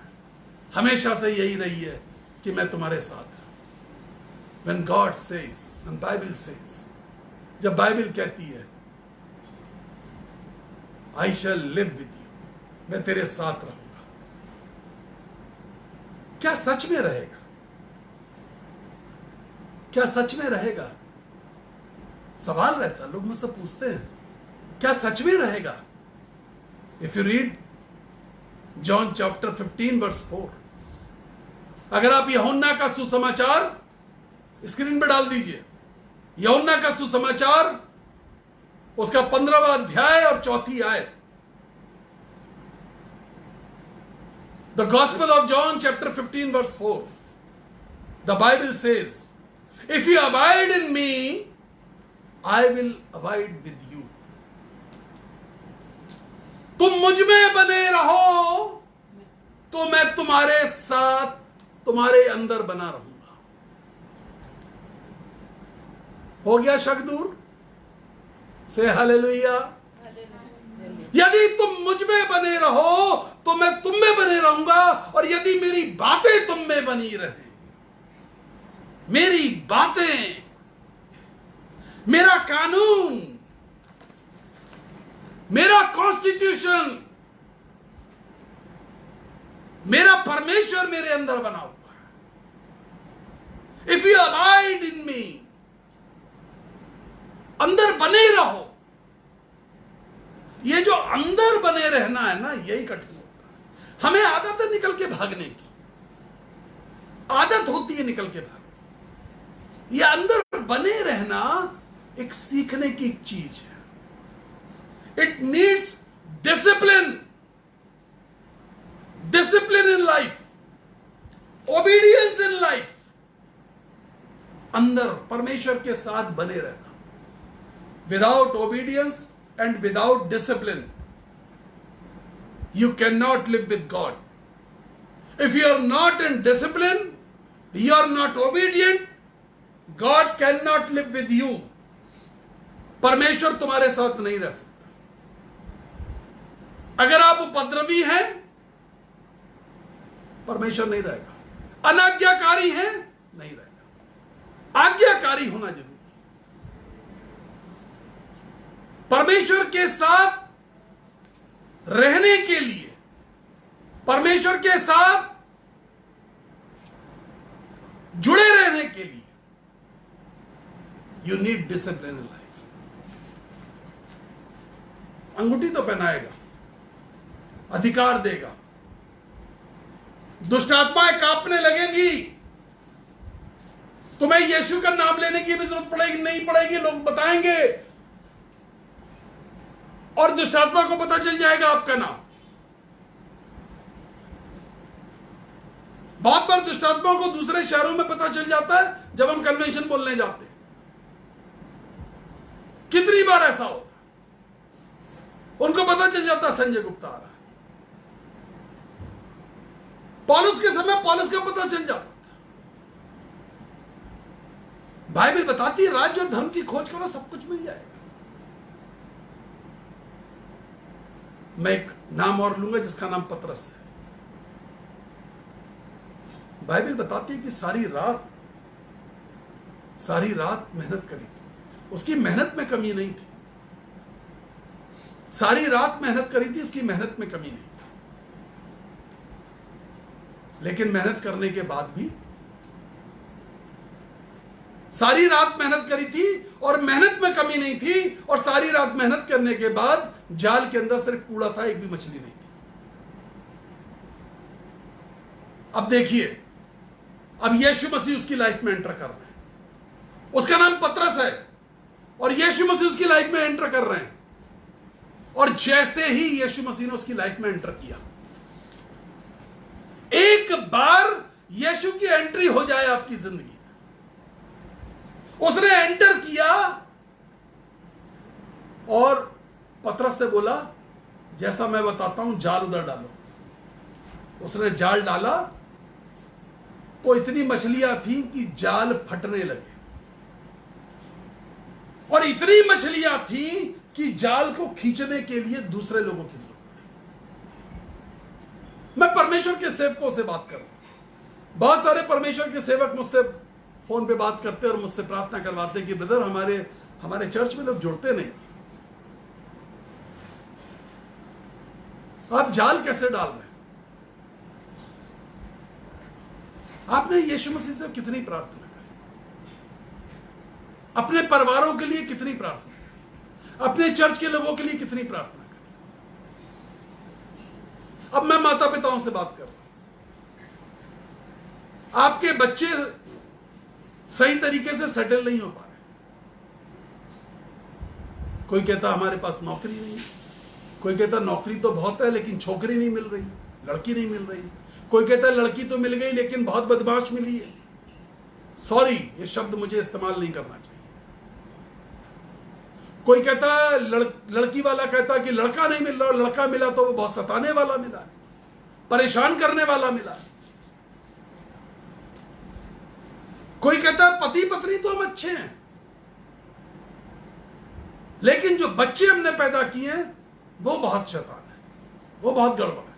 [SPEAKER 1] हमेशा से यही रही है कि मैं तुम्हारे साथ हूं। When God says, when Bible says, जब बाइबल कहती है I shall live with you, मैं तेरे साथ रहूंगा, क्या सच में रहेगा? क्या सच में रहेगा? सवाल रहता, लोग मुझसे पूछते हैं क्या सच में रहेगा? If you read John chapter 15 verse 4, अगर आप यूहन्ना का सुसमाचार स्क्रीन पर डाल दीजिए, यूहन्ना का सुसमाचार उसका 15वां अध्याय और 4थी आयत, the gospel of John chapter 15 verse 4, the Bible says, if you abide in me I will abide with you. तुम मुझ में बने रहो तो मैं तुम्हारे साथ, तुम्हारे अंदर बना रहूंगा। हो गया शक दूर? से हालेलुया। यदि तुम मुझ में बने रहो तो मैं तुम में बने रहूंगा, और यदि मेरी बातें तुम में बनी रहे, मेरी बातें, मेरा कानून, मेरा कॉन्स्टिट्यूशन, मेरा परमेश्वर मेरे अंदर बना हुआ है। इफ यू अबाइड इन मी, अंदर बने रहो। ये जो अंदर बने रहना है ना, यही कठिन होता है। हमें आदत है निकल के भागने की, आदत होती है निकल के भागने। ये अंदर बने रहना एक सीखने की एक चीज है। It needs discipline, discipline in life, obedience in life. अंदर परमेश्वर के साथ बने रहना। Without obedience and without discipline, you cannot live with God. If you are not in discipline, you are not obedient, God cannot live with you. परमेश्वर तुम्हारे साथ नहीं रह सकता। अगर आप उपद्रवी हैं, परमेश्वर नहीं रहेगा। अनाज्ञाकारी हैं, नहीं रहेगा। आज्ञाकारी होना जरूरी। परमेश्वर के साथ रहने के लिए, परमेश्वर के साथ जुड़े रहने के लिए, you need discipline in life. अंगूठी तो पहनाएगा, अधिकार देगा, दुष्ट आत्माएं कांपने लगेंगी, तुम्हें यीशु का नाम लेने की भी जरूरत पड़ेगी नहीं पड़ेगी, लोग बताएंगे, और दुष्टात्मा को पता चल जाएगा आपका नाम। बहुत बार दुष्टात्मा को दूसरे शहरों में पता चल जाता है जब हम कन्वेंशन बोलने जाते हैं। कितनी बार ऐसा होता है, उनको पता चल जाता संजय गुप्ता आ रहा है। पौलुस के समय पौलुस का पता चल जाता था। बाइबल बताती है राज्य और धर्म की खोज करो, सब कुछ मिल जाएगा। मैं एक नाम और लूंगा जिसका नाम पतरस है। बाइबल बताती है कि सारी रात मेहनत करी थी। उसकी मेहनत में कमी नहीं थी। सारी रात मेहनत करी थी, उसकी मेहनत में कमी नहीं थी। लेकिन मेहनत करने के बाद भी सारी रात मेहनत करी थी और मेहनत में कमी नहीं थी, और सारी रात मेहनत करने के बाद जाल के अंदर सिर्फ कूड़ा था, एक भी मछली नहीं थी। अब देखिए, अब यीशु मसीह उसकी लाइफ में एंटर कर रहे हैं। उसका नाम पतरस है और यीशु मसीह उसकी लाइफ में एंटर कर रहे हैं। और जैसे ही यीशु मसीह ने उसकी लाइफ में एंटर किया, एक बार यीशु की एंट्री हो जाए आपकी जिंदगी में, उसने एंटर किया और पतरस से बोला, जैसा मैं बताता हूं जाल उधर डालो। उसने जाल डाला तो इतनी मछलियां थी कि जाल फटने लगे, और इतनी मछलियां थी कि जाल को खींचने के लिए दूसरे लोगों की जरूरत पड़ी। मैं परमेश्वर के सेवकों से बात कर रहा हूं। बहुत सारे परमेश्वर के सेवक मुझसे फोन पे बात करते और मुझसे प्रार्थना करवाते कि ब्रदर हमारे चर्च में लोग जुड़ते नहीं, आप जाल कैसे डाल रहे हैं? आपने यीशु मसीह से कितनी प्रार्थना करी? अपने परिवारों के लिए कितनी प्रार्थना करी? अपने चर्च के लोगों के लिए कितनी प्रार्थना करी? अब मैं माता पिताओं से बात कर रहा हूं। आपके बच्चे सही तरीके से सेटल नहीं हो पा रहे। कोई कहता हमारे पास नौकरी नहीं है, कोई कहता नौकरी तो बहुत है लेकिन छोकरी नहीं मिल रही, लड़की नहीं मिल रही। कोई कहता है लड़की तो मिल गई लेकिन बहुत बदमाश मिली है। सॉरी, ये शब्द मुझे इस्तेमाल नहीं करना चाहिए। कोई कहता है लड़की वाला कहता है कि लड़का नहीं मिल रहा, लड़का मिला तो वो बहुत सताने वाला मिला, परेशान करने वाला मिला। कोई कहता है पति पत्नी तो हम अच्छे हैं, लेकिन जो बच्चे हमने पैदा किए हैं वो बहुत शैतान है, वो बहुत गड़बड़ है।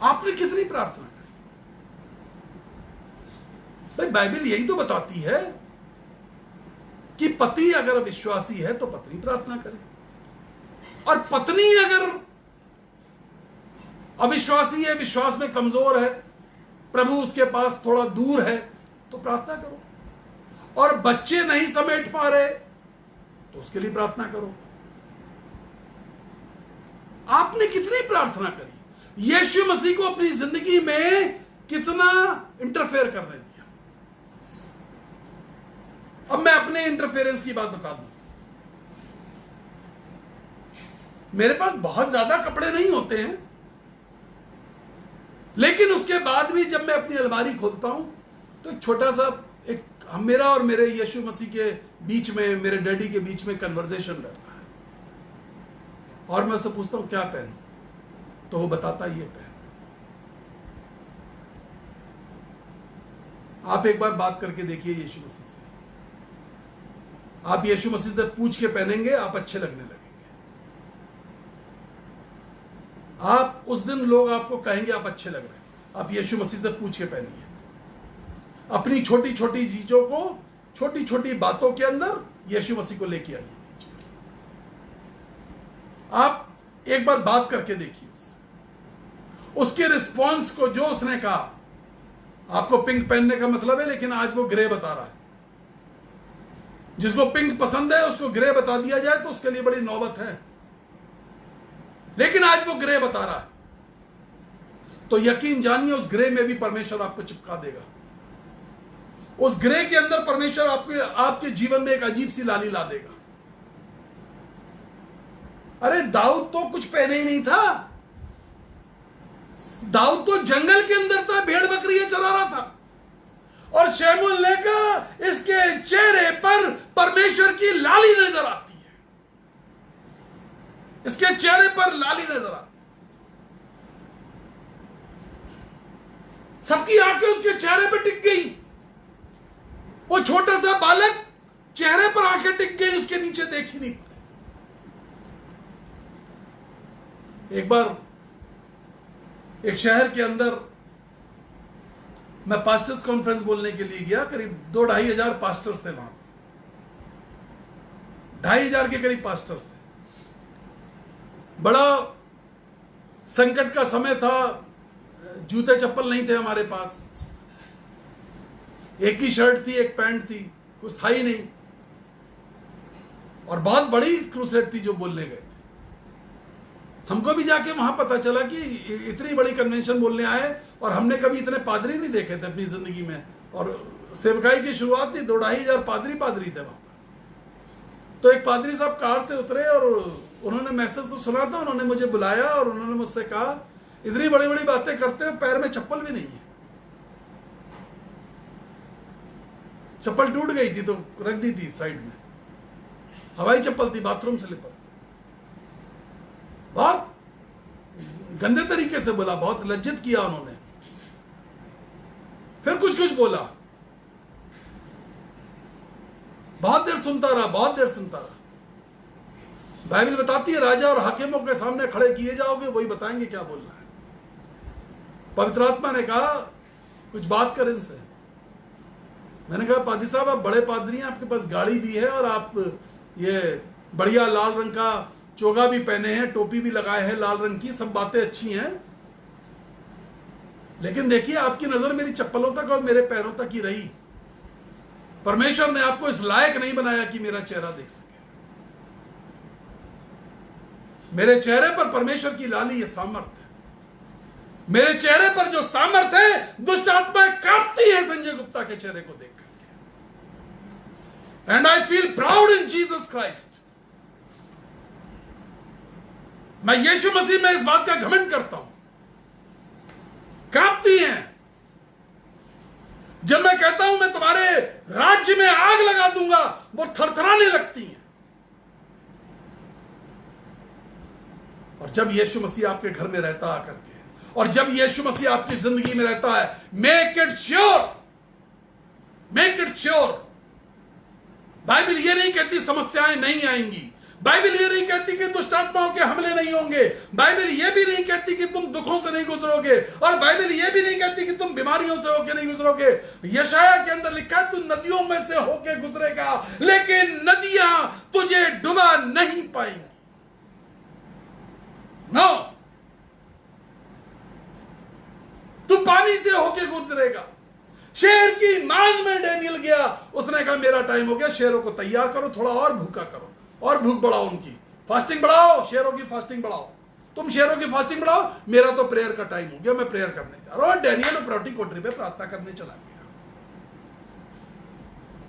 [SPEAKER 1] आपने कितनी प्रार्थना करी? भाई बाइबल यही तो बताती है कि पति अगर विश्वासी है तो पत्नी प्रार्थना करे, और पत्नी अगर अविश्वासी है, विश्वास में कमजोर है, प्रभु उसके पास थोड़ा दूर है, तो प्रार्थना करो। और बच्चे नहीं समेट पा रहे तो उसके लिए प्रार्थना करो। आपने कितनी प्रार्थना करी? यीशु मसीह को अपनी जिंदगी में कितना इंटरफेयर करने दिया? अब मैं अपने इंटरफेरेंस की बात बता दूं। मेरे पास बहुत ज्यादा कपड़े नहीं होते हैं, लेकिन उसके बाद भी जब मैं अपनी अलमारी खोलता हूं तो एक छोटा सा एक मेरा और मेरे यीशु मसीह के बीच में, मेरे डैडी के बीच में कन्वर्सेशन रहता है, और मैं उससे पूछता हूं क्या पहनूं, तो वो बताता ये पहन। आप एक बार बात करके देखिए यीशु मसीह से। आप यीशु मसीह से पूछ के पहनेंगे, आप अच्छे लगने लगेंगे। आप उस दिन लोग आपको कहेंगे आप अच्छे लग रहे हैं। आप यीशु मसीह से पूछ के पहनिए। अपनी छोटी छोटी चीजों को, छोटी छोटी बातों के अंदर यीशु मसीह को लेके आइए। आप एक बार बात करके देखिए उसके रिस्पॉन्स को। जो उसने कहा आपको पिंक पहनने का मतलब है, लेकिन आज वो ग्रे बता रहा है। जिसको पिंक पसंद है उसको ग्रे बता दिया जाए तो उसके लिए बड़ी नौबत है, लेकिन आज वो ग्रे बता रहा है, तो यकीन जानिए उस ग्रे में भी परमेश्वर आपको चिपका देगा। उस ग्रे के अंदर परमेश्वर आपके जीवन में एक अजीब सी लाली ला देगा। अरे दाऊद तो कुछ पहने ही नहीं था। दाऊद तो जंगल के अंदर था, भेड़ बकरियां चरा रहा था, और शमूएल ने कहा इसके चेहरे पर परमेश्वर की लाली नजर आती है, इसके चेहरे पर लाली नजर आती। सबकी आंखें उसके चेहरे पर टिक गई। वो छोटा सा बालक, चेहरे पर आंखें टिक गई, उसके नीचे देख ही नहीं पाए। एक बार एक शहर के अंदर मैं पास्टर्स कॉन्फ्रेंस बोलने के लिए गया। करीब 2-2.5 हजार पास्टर्स थे वहां। 2.5 हजार के करीब पास्टर्स थे। बड़ा संकट का समय था, जूते चप्पल नहीं थे हमारे पास, एक ही शर्ट थी, एक पैंट थी, कुछ था ही नहीं। और बहुत बड़ी क्रूसेड थी जो बोलने गए थे। हमको भी जाके वहां पता चला कि इतनी बड़ी कन्वेंशन बोलने आए, और हमने कभी इतने पादरी नहीं देखे थे अपनी जिंदगी में। और सेवकाई की शुरुआत थी, 2-2,500 पादरी थे वहां पर। तो एक पादरी साहब कार से उतरे और उन्होंने मैसेज तो सुना था, उन्होंने मुझे बुलाया और उन्होंने मुझसे कहा, इतनी बड़ी बड़ी बातें करते हो, पैर में चप्पल भी नहीं है। चप्पल टूट गई थी तो रख दी थी साइड में, हवाई चप्पल थी, बाथरूम स्लीपर। बहुत गंदे तरीके से बोला, बहुत लज्जित किया उन्होंने। फिर कुछ कुछ बोला, बहुत देर सुनता रहा, बहुत देर सुनता रहा। बाइबल बताती है, राजा और हाकिमों के सामने खड़े किए जाओगे, वही बताएंगे क्या बोलना है। पवित्र आत्मा ने कहा, कुछ बात कर इनसे। मैंने कहा, पादी साहब आप बड़े पादरी हैं, आपके पास गाड़ी भी है और आप ये बढ़िया लाल रंग का चोगा भी पहने हैं, टोपी भी लगाए हैं लाल रंग की, सब बातें अच्छी हैं, लेकिन देखिए आपकी नजर मेरी चप्पलों तक और मेरे पैरों तक ही रही। परमेश्वर ने आपको इस लायक नहीं बनाया कि मेरा चेहरा देख सके। मेरे चेहरे पर परमेश्वर की लाली, ये सामर्थ है। मेरे चेहरे पर जो सामर्थ है, दुष्ट आत्माएं कांपती है संजय गुप्ता के चेहरे को देख करके। And I feel proud in Jesus Christ. मैं यीशु मसीह में इस बात का घमंड करता हूं। कांपती हैं जब मैं कहता हूं मैं तुम्हारे राज्य में आग लगा दूंगा, वो थरथराने लगती हैं। और जब यीशु मसीह आपके घर में रहता आकर के, और जब यीशु मसीह आपकी जिंदगी में रहता है, make it sure, make it sure. Bible ये नहीं कहती समस्याएं नहीं आएंगी, बाइबल ये नहीं कहती कि दुष्ट आत्माओं के हमले नहीं होंगे, बाइबल ये भी नहीं कहती कि तुम दुखों से नहीं गुजरोगे, और बाइबल ये भी नहीं कहती कि तुम बीमारियों से होके नहीं गुजरोगे। यशाया के अंदर लिखा है, तू नदियों में से होके गुजरेगा, लेकिन नदियां तुझे डुबा नहीं पाएंगी। नो, तू पानी से होके गुजरेगा। शेर की मांग में डैनियल गया, उसने कहा मेरा टाइम हो गया, शेरों को तैयार करो, थोड़ा और भूखा करो, और भूख बढ़ाओ, उनकी फास्टिंग बढ़ाओ, शेरों की फास्टिंग बढ़ाओ। तुम शेरों की फास्टिंग बढ़ाओ, मेरा तो प्रेयर का टाइम हो गया, मैं प्रेयर करने जा रहा हूं। डैनियल प्रोटी कोठरी पे प्रार्थना करने चला गया।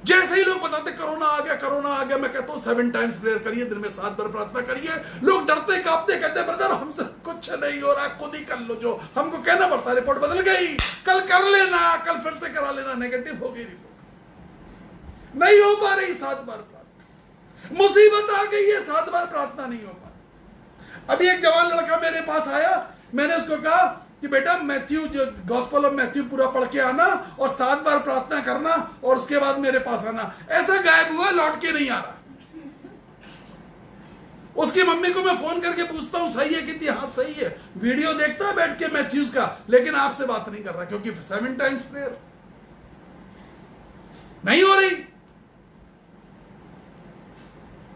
[SPEAKER 1] जैसे ही लोग बताते कोरोना आ गया, कोरोना आ गया, मैं कहता हूं 7 टाइम्स प्रेयर करिए, दिन में 7 बार प्रार्थना करिए। लोग डरते कांपते कहते ब्रदर हमसे कुछ नहीं हो रहा, खुद ही कर लो जो हमको कहना पड़ता है। रिपोर्ट बदल गई, कल कर लेना, कल फिर से करा लेना, नेगेटिव हो गई रिपोर्ट, नहीं हो पा रही 7 बार प्रार्थना। मुसीबत आ गई है, 7 बार प्रार्थना नहीं हो पा रही। अभी एक जवान लड़का मेरे पास आया, मैंने उसको कहा कि बेटा मैथ्यू, जो गॉस्पेल ऑफ मैथ्यू पूरा पढ़ के आना और 7 बार प्रार्थना करना और उसके बाद मेरे पास आना। ऐसा गायब हुआ, लौट के नहीं आ रहा। उसकी मम्मी को मैं फोन करके पूछता हूं सही है कि हाँ सही है, वीडियो देखता है बैठ के मैथ्यूज का, लेकिन आपसे बात नहीं कर रहा क्योंकि 7 टाइम्स प्रेयर नहीं हो रही।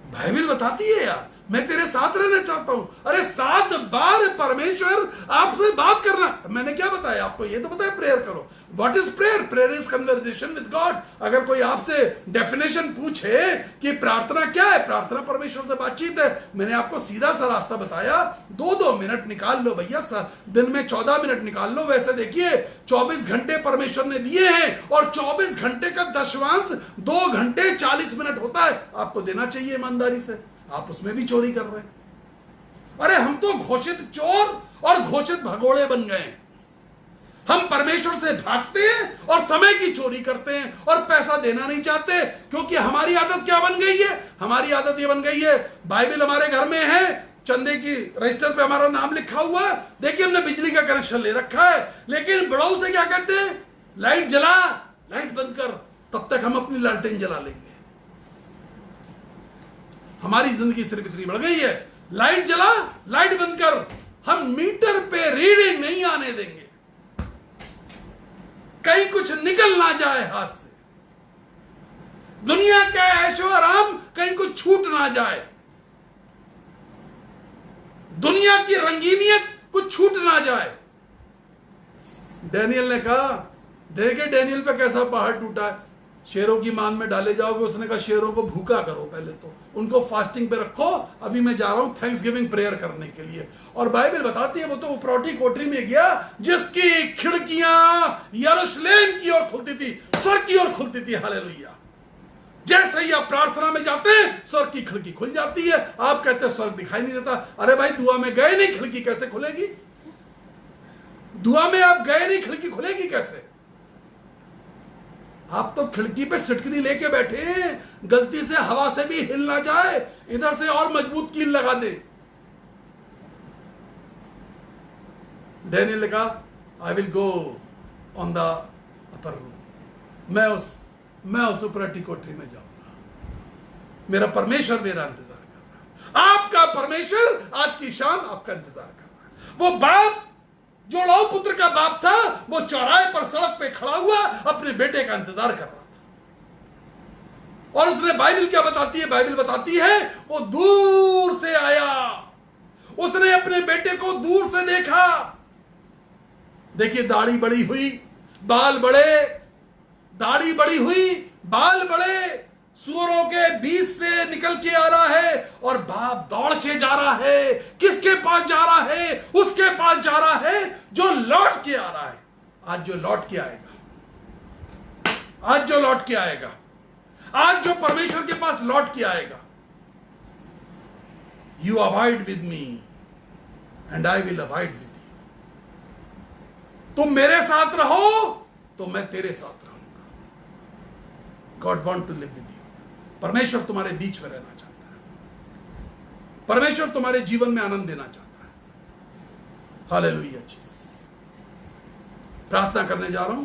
[SPEAKER 1] बाइबल बताती है यार, मैं तेरे साथ रहना चाहता हूं। अरे 7 बार परमेश्वर आपसे बात करना, मैंने क्या बताया आपको? ये तो बताया प्रेयर करो। What is prayer? Prayer is conversation with God. अगर कोई आपसे डेफिनेशन पूछे कि प्रार्थना क्या है, प्रार्थना परमेश्वर से बातचीत है। मैंने आपको सीधा सा रास्ता बताया, 2-2 मिनट निकाल लो भैया, दिन में 14 मिनट निकाल लो। वैसे देखिए 24 घंटे परमेश्वर ने दिए हैं और 24 घंटे का दशवांश 2 घंटे 40 मिनट होता है। आपको देना चाहिए ईमानदारी से, आप उसमें भी चोरी कर रहे हैं। अरे हम तो घोषित चोर और घोषित भगोड़े बन गए हैं। हम परमेश्वर से भागते हैं और समय की चोरी करते हैं और पैसा देना नहीं चाहते, क्योंकि हमारी आदत क्या बन गई है? हमारी आदत ये बन गई है, बाइबल हमारे घर में है, चंदे की रजिस्टर पे हमारा नाम लिखा हुआ है, देखिए हमने बिजली का कनेक्शन ले रखा है, लेकिन बड़ों से क्या कहते हैं? लाइट जला, लाइट बंद कर, तब तक हम अपनी लालटेन जला लेंगे। हमारी जिंदगी सिर्फ इतनी बढ़ गई है, लाइट जला, लाइट बंद कर, हम मीटर पे रीडिंग नहीं आने देंगे, कहीं कुछ निकल ना जाए हाथ से। दुनिया का ऐशो आराम कहीं कुछ छूट ना जाए, दुनिया की रंगीनियत कुछ कुछ छूट ना जाए। डैनियल ने कहा, देखे डैनियल पे कैसा पहाड़ टूटा है, शेरों की मान में डाले जाओगे। उसने कहा शेरों को भूखा करो, पहले तो उनको फास्टिंग पे रखो, अभी मैं जा रहा हूं थैंक्स गिविंग प्रेयर करने के लिए। और बाइबल बताती है वो तो उपरौठी कोठरी में गया जिसकी खिड़कियां यरूशलेम की ओर खुलती थी, स्वर्ग की ओर खुलती थी। हालेलुया। जैसे ही आप प्रार्थना में जाते हैं स्वर्ग की खिड़की खुल जाती है। आप कहते हैं स्वर्ग दिखाई नहीं देता। अरे भाई दुआ में गए नहीं, खिड़की कैसे खुलेगी? दुआ में आप गए नहीं, खिड़की खुलेगी कैसे? आप तो खिड़की पे सिटकनी लेके बैठे हैं, गलती से हवा से भी हिल ना जाए, इधर से और मजबूत कील लगा दे। डैनियल ने कहा I will go on the upper room, मैं उस उपरटी कोठरी में जाऊंगा। मेरा परमेश्वर मेरा इंतजार कर रहा है। आपका परमेश्वर आज की शाम आपका इंतजार कर रहा है। वो बाप जो लौ पुत्र का बाप था, वो चौराहे पर सड़क पे खड़ा हुआ अपने बेटे का इंतजार कर रहा था। और उसने बाइबल क्या बताती है? बाइबल बताती है वो दूर से आया, उसने अपने बेटे को दूर से देखा। देखिए दाढ़ी बड़ी हुई, बाल बड़े, दाढ़ी बड़ी हुई, बाल बड़े, सूअरों के बीच से निकल के आ रहा है और बाप दौड़ के जा रहा है। किसके पास जा रहा है? उसके पास जा रहा है जो लौट के आ रहा है। आज जो लौट के आएगा, आज जो लौट के आएगा, आज जो परमेश्वर के पास लौट के आएगा, you avoid with me and I will avoid with you. तुम मेरे साथ रहो तो मैं तेरे साथ रहूंगा। God want to live with you. परमेश्वर तुम्हारे बीच में रहना चाहता है। परमेश्वर तुम्हारे जीवन में आनंद देना चाहता है। Hallelujah Jesus. प्रार्थना करने जा रहा हूं।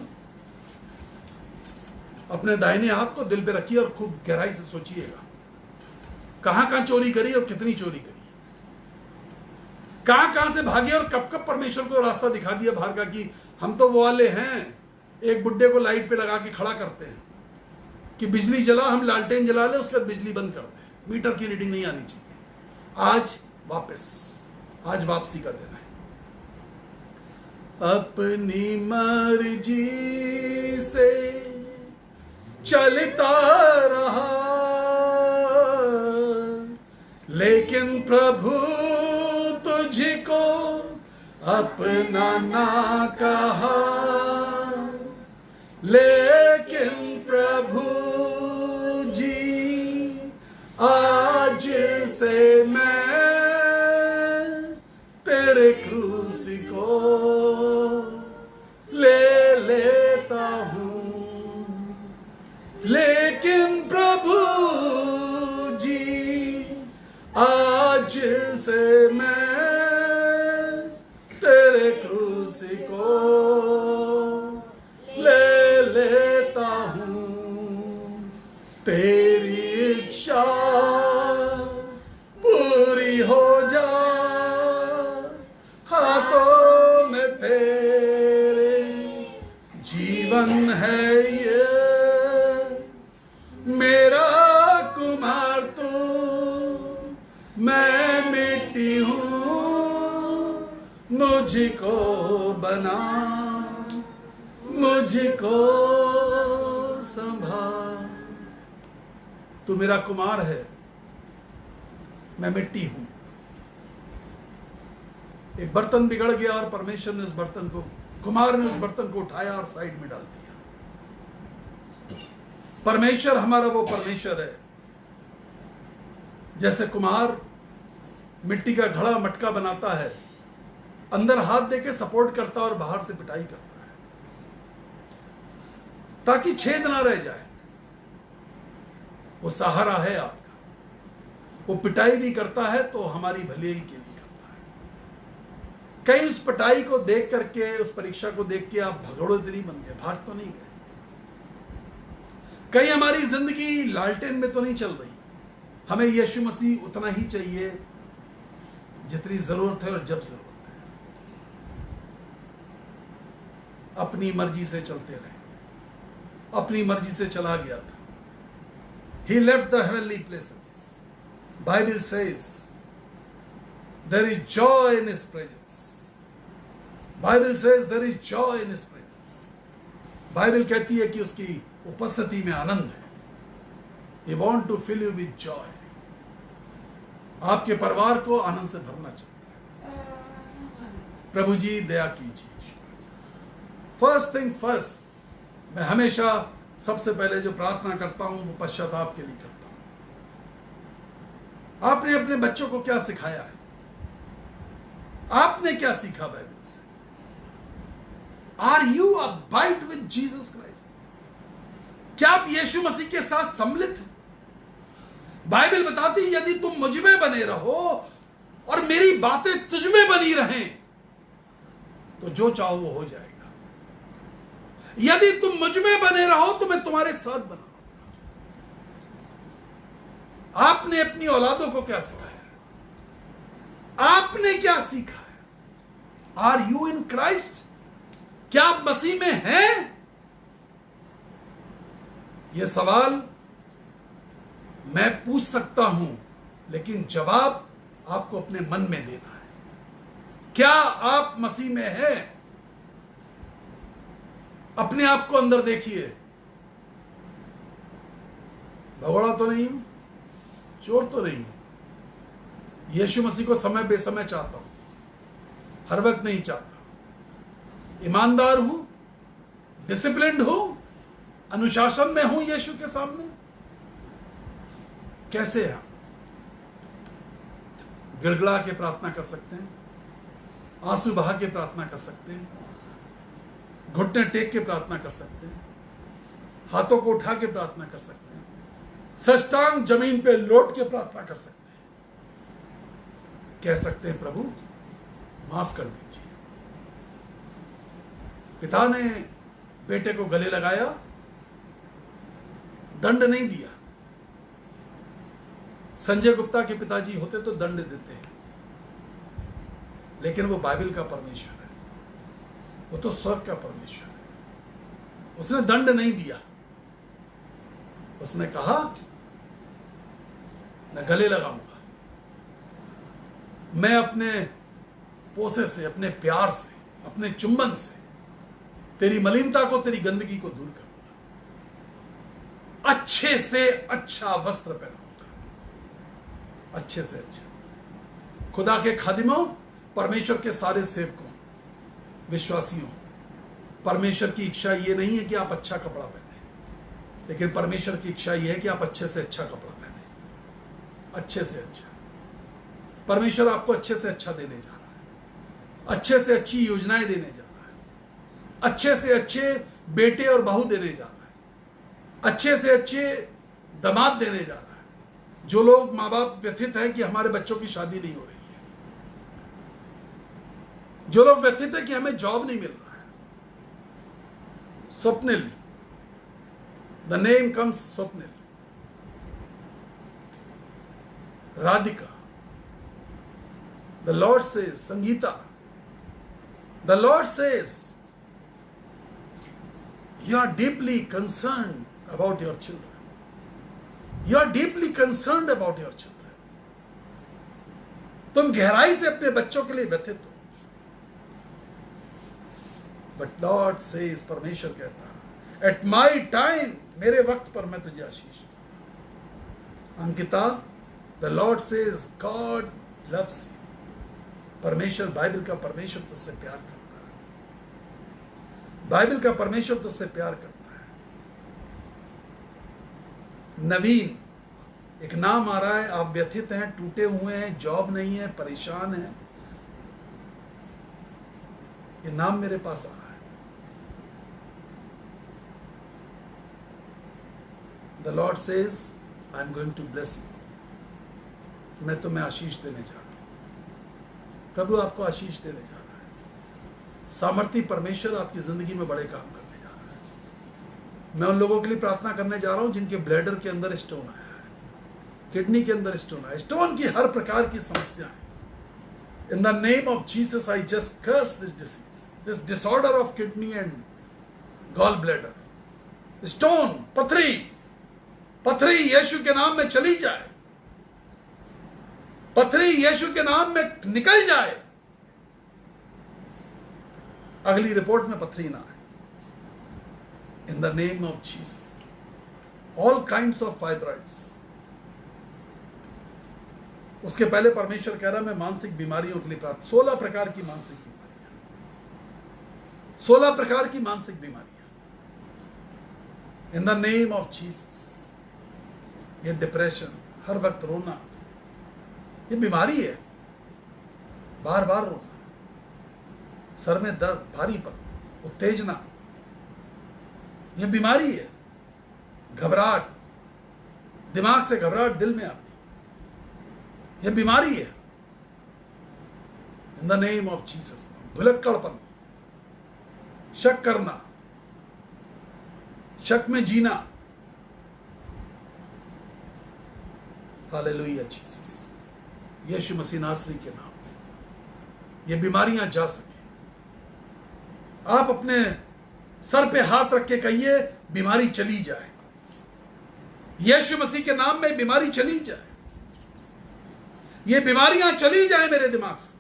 [SPEAKER 1] अपने दाहिने हाथ को दिल पे रखिए और खूब गहराई से सोचिएगा, कहां कहां चोरी करी और कितनी चोरी करी, कहां कहां से भागे और कब कब परमेश्वर को रास्ता दिखा दिया बाहर का। कि हम तो वो वाले हैं, एक बुड्ढे को लाइट पे लगा के खड़ा करते हैं कि बिजली जला, हम लालटेन जला ले, उसके बाद बिजली बंद कर दे, मीटर की रीडिंग नहीं आनी चाहिए। आज वापसी का दिन है। अपनी मर्जी से चलता रहा, लेकिन प्रभु तुझको अपना ना कहा। लेकिन प्रभु जी आज से मैं तेरे क्रूस को ले लेता हूं। लेकिन प्रभु जी आज से मैं तेरे क्रूस को ले लेता हूं। तेरी इच्छा पूरी हो जा, हाथों में तेरे जीवन है ये। मेरा कुमार तू, मैं मिट्टी हूं, मुझको बना, मुझको संभाल। तू मेरा कुमार है, मैं मिट्टी हूं। एक बर्तन बिगड़ गया और परमेश्वर ने उस बर्तन को, कुमार ने उस बर्तन को उठाया और साइड में डाल दिया। परमेश्वर हमारा वो परमेश्वर है जैसे कुमार मिट्टी का घड़ा मटका बनाता है, अंदर हाथ देके सपोर्ट करता है और बाहर से पिटाई करता है ताकि छेद ना रह जाए। वो सहारा है आपका, वो पिटाई भी करता है तो हमारी भलाई के लिए करता है। कहीं उस पिटाई को देख करके, उस परीक्षा को देख के आप भगोड़े तो नहीं बन गए, भाग तो नहीं गए। कहीं हमारी जिंदगी लालटेन में तो नहीं चल रही। हमें यीशु मसीह उतना ही चाहिए जितनी जरूरत है और जब जरूरत है। अपनी मर्जी से चलते रहे, अपनी मर्जी से चला गया था। He left the heavenly places. Bible says there is joy in his presence. Bible says there is joy in his presence. Bible कहती है कि उसकी उपस्थिति में आनंद है। He want to fill you with joy. आपके परिवार को आनंद से भरना चाहता है। प्रभु जी दया कीजिए। फर्स्ट थिंग फर्स्ट, मैं हमेशा सबसे पहले जो प्रार्थना करता हूं वो पश्चाताप के लिए करता हूं। आपने अपने बच्चों को क्या सिखाया है? आपने क्या सीखा बाइबल से? Are you abide with Jesus Christ? क्या आप यीशु मसीह के साथ सम्मिलित हैं? बाइबल बताती है यदि तुम मुझ में बने रहो और मेरी बातें तुझ में बनी रहें तो जो चाहो वो हो जाएगा। यदि तुम मुझ में बने रहो तो मैं तुम्हारे साथ बना। आपने अपनी औलादों को क्या सिखाया? आपने क्या सीखा है? Are you in Christ? क्या आप मसीह में हैं? यह सवाल मैं पूछ सकता हूं, लेकिन जवाब आपको अपने मन में देना है। क्या आप मसीह में हैं? अपने आप को अंदर देखिए। भगोड़ा तो नहीं हूं, चोर तो नहीं हूं। यीशु मसीह को समय बेसमय चाहता हूं, हर वक्त नहीं चाहता। ईमानदार हूं, डिसिप्लिन्ड हूं, अनुशासन में हूं यीशु के सामने। कैसे हम गिड़गिड़ा के प्रार्थना कर सकते हैं, आंसू बहा के प्रार्थना कर सकते हैं, घुटने टेक के प्रार्थना कर सकते हैं, हाथों को उठा के प्रार्थना कर सकते हैं, साष्टांग जमीन पे लौट के प्रार्थना कर सकते हैं। कह सकते हैं प्रभु माफ कर दीजिए। पिता ने बेटे को गले लगाया, दंड नहीं दिया। संजय गुप्ता के पिताजी होते तो दंड देते हैं, लेकिन वो बाइबल का परमेश्वर है, वो तो स्वर्ग का परमेश्वर है। उसने दंड नहीं दिया, उसने कहा मैं गले लगाऊंगा, मैं अपने पोसे से, अपने प्यार से, अपने चुंबन से तेरी मलिनता को, तेरी गंदगी को दूर करूंगा। अच्छे से अच्छा वस्त्र पहनाऊंगा, अच्छे से अच्छा। खुदा के खादिमों, परमेश्वर के सारे सेवकों, विश्वासियों, परमेश्वर की इच्छा यह नहीं है कि आप अच्छा कपड़ा पहने, लेकिन परमेश्वर की इच्छा यह है कि आप अच्छे से अच्छा कपड़ा पहने, अच्छे से अच्छा। परमेश्वर आपको अच्छे से अच्छा देने जा रहा है, अच्छे से अच्छी योजनाएं देने जा रहा है, अच्छे से अच्छे बेटे और बहू देने जा रहा है, अच्छे से अच्छे दामाद देने जा रहा है। जो लोग माँ बाप व्यथित हैं कि हमारे बच्चों की शादी नहीं हो रही है, जो लोग व्यथित है कि हमें जॉब नहीं मिल रहा है, Swapnil, the name comes Swapnil, Radhika, the Lord says, Sangeeta, the Lord says you are deeply concerned about your children. You are deeply concerned about your children. तुम गहराई से अपने बच्चों के लिए व्यथित हो। But Lord says, परमेश्वर कहता है, at my time, मेरे वक्त पर मैं तुझे आशीष दूंगा। Ankita, the Lord says, God loves you. परमेश्वर, बाइबल का परमेश्वर तुझसे प्यार करता है। बाइबल का परमेश्वर तुझसे प्यार करता है। नवीन, एक नाम आ रहा है, आप व्यथित हैं, टूटे हुए हैं, जॉब नहीं है, परेशान हैं। ये नाम मेरे पास आ रहा है। The Lord says, I am going to bless you. मैं तुम्हें आशीष देने जा रहा हूं। प्रभु आपको आशीष देने जा रहा है। सामर्थी परमेश्वर आपकी जिंदगी में बड़े काम करने जा रहा है। मैं उन लोगों के लिए प्रार्थना करने जा रहा हूं जिनके ब्लैडर के अंदर स्टोन आया है, किडनी के अंदर स्टोन आया, स्टोन की हर प्रकार की समस्या है। In the name of Jesus I just curse this disease, this disorder of kidney and gall bladder. Stone, पथरी, पथरी यीशु के नाम में चली जाए, पथरी यीशु के नाम में निकल जाए। अगली रिपोर्ट में पथरी ना आए, इन the name of Jesus. All kinds of fibroids. उसके पहले परमेश्वर कह रहा मैं मानसिक बीमारियों के लिए प्रार्थना, 16 प्रकार की मानसिक बीमारियां, 16 प्रकार की मानसिक बीमारियां इन द नेम ऑफ जीसस। ये डिप्रेशन, हर वक्त रोना, ये बीमारी है। बार बार रोना, सर में दर्द, भारीपन, उत्तेजना, ये बीमारी है। घबराहट, दिमाग से घबराहट दिल में आती, ये बीमारी है। In the name of Jesus. भुलक्कड़पन, शक करना, शक में जीना, हालेलुया जीसस। यीशु मसीह नासरी के नाम ये बीमारियां जा सके। आप अपने सर पे हाथ रख के कहिए बीमारी चली जाए, यीशु मसीह के नाम में बीमारी चली जाए, ये बीमारियां चली जाए मेरे दिमाग से,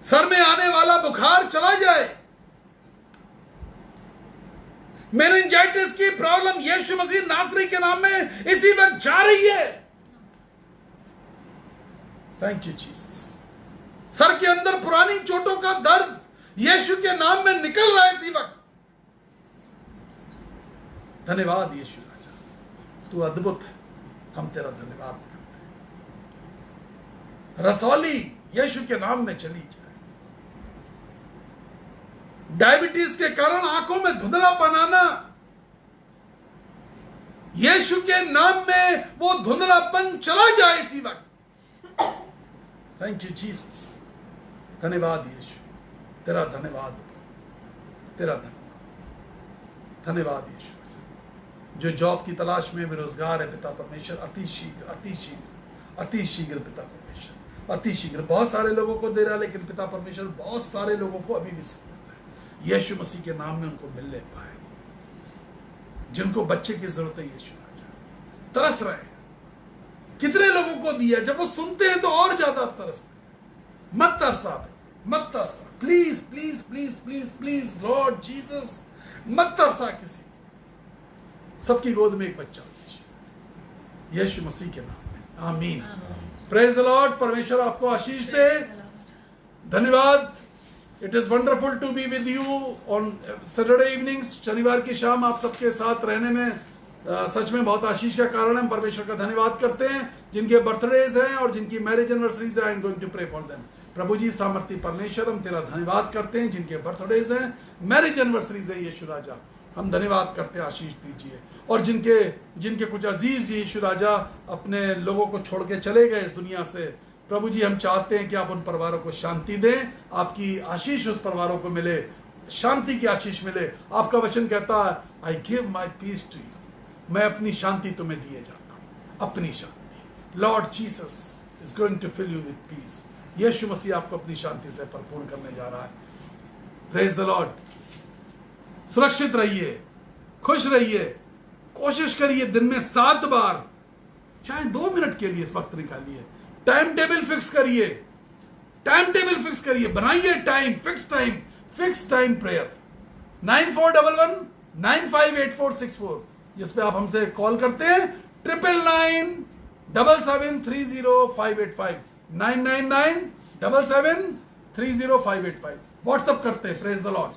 [SPEAKER 1] सर में आने वाला बुखार चला जाए, मेनिंजाइटिस की प्रॉब्लम यीशु मसीह नासरी के नाम में इसी वक्त जा रही है। Thank you Jesus. सर के अंदर पुरानी चोटों का दर्द यीशु के नाम में निकल रहा है इसी वक्त। धन्यवाद यीशु राजा, तू अद्भुत है, हम तेरा धन्यवाद करते हैं। रसौली यीशु के नाम में चली जाए। डायबिटीज के कारण आंखों में धुंधलापन आना, यीशु के नाम में वो धुंधलापन चला जाए इसी वक्त। Thank you Jesus. धन्यवाद यीशु, तेरा धन्यवाद, तेरा धन्यवाद, धन्यवाद यीशु। जो जॉब की तलाश में बेरोजगार है पिता परमेश्वर, अति शीघ्र, अति शीघ्र, अति शीघ्र पिता परमेश्वर, अति शीघ्र। बहुत सारे लोगों को दे रहा है, लेकिन पिता परमेश्वर बहुत सारे लोगों को अभी भी देता है। यीशु मसीह के नाम में उनको मिलने पाए। जिनको बच्चे की जरूरत है यीशु राजा, तरस रहे हैं। कितने लोगों को दिया, जब वो सुनते हैं तो और ज्यादा तरसते हैं। मत तरसा, मत तरसा, please please please please please Lord Jesus, मत तरसा किसी। सबकी गोद में एक बच्चा यीशु मसीह के नाम में, आमीन। Praise the Lord. परमेश्वर आपको आशीष दे। धन्यवाद। It is wonderful to be with you on Saturday evenings. शनिवार की शाम आप सबके साथ रहने में सच में बहुत आशीष का कारण है। हम परमेश्वर का धन्यवाद करते हैं। जिनके बर्थडेज हैं और जिनकी मैरिज एनिवर्सरीज है, I am going to pray for them. प्रभु जी सामर्थ्य परमेश्वर, हम तेरा धन्यवाद करते हैं। जिनके बर्थडेज हैं, मैरिज एनिवर्सरीज है, यीशु राजा हम धन्यवाद करते हैं, आशीष दीजिए। और जिनके कुछ अजीज यीशु राजा अपने लोगों को छोड़ के चले गए इस दुनिया से, प्रभु जी हम चाहते हैं कि आप उन परिवारों को शांति दें, आपकी आशीष उस परिवारों को मिले, शांति की आशीष मिले। आपका वचन कहता है, I give my peace to you, मैं अपनी शांति तुम्हें दिए जाता हूं, अपनी शांति। Lord Jesus is going to fill you with peace. Yeshu मसीह आपको अपनी शांति से भरपूर करने जा रहा है। Praise the Lord. सुरक्षित रहिए, खुश रहिए, कोशिश करिए दिन में 7 बार, चाहे 2 मिनट के लिए इस वक्त निकालिए। टाइम टेबल फिक्स करिए, टाइम टेबल फिक्स करिए, बनाइए टाइम, फिक्स टाइम प्रेयर। 9411958464 जिस पे आप हमसे कॉल करते हैं। 9997730585 9997730 585 व्हाट्सअप करते हैं। Praise the Lord.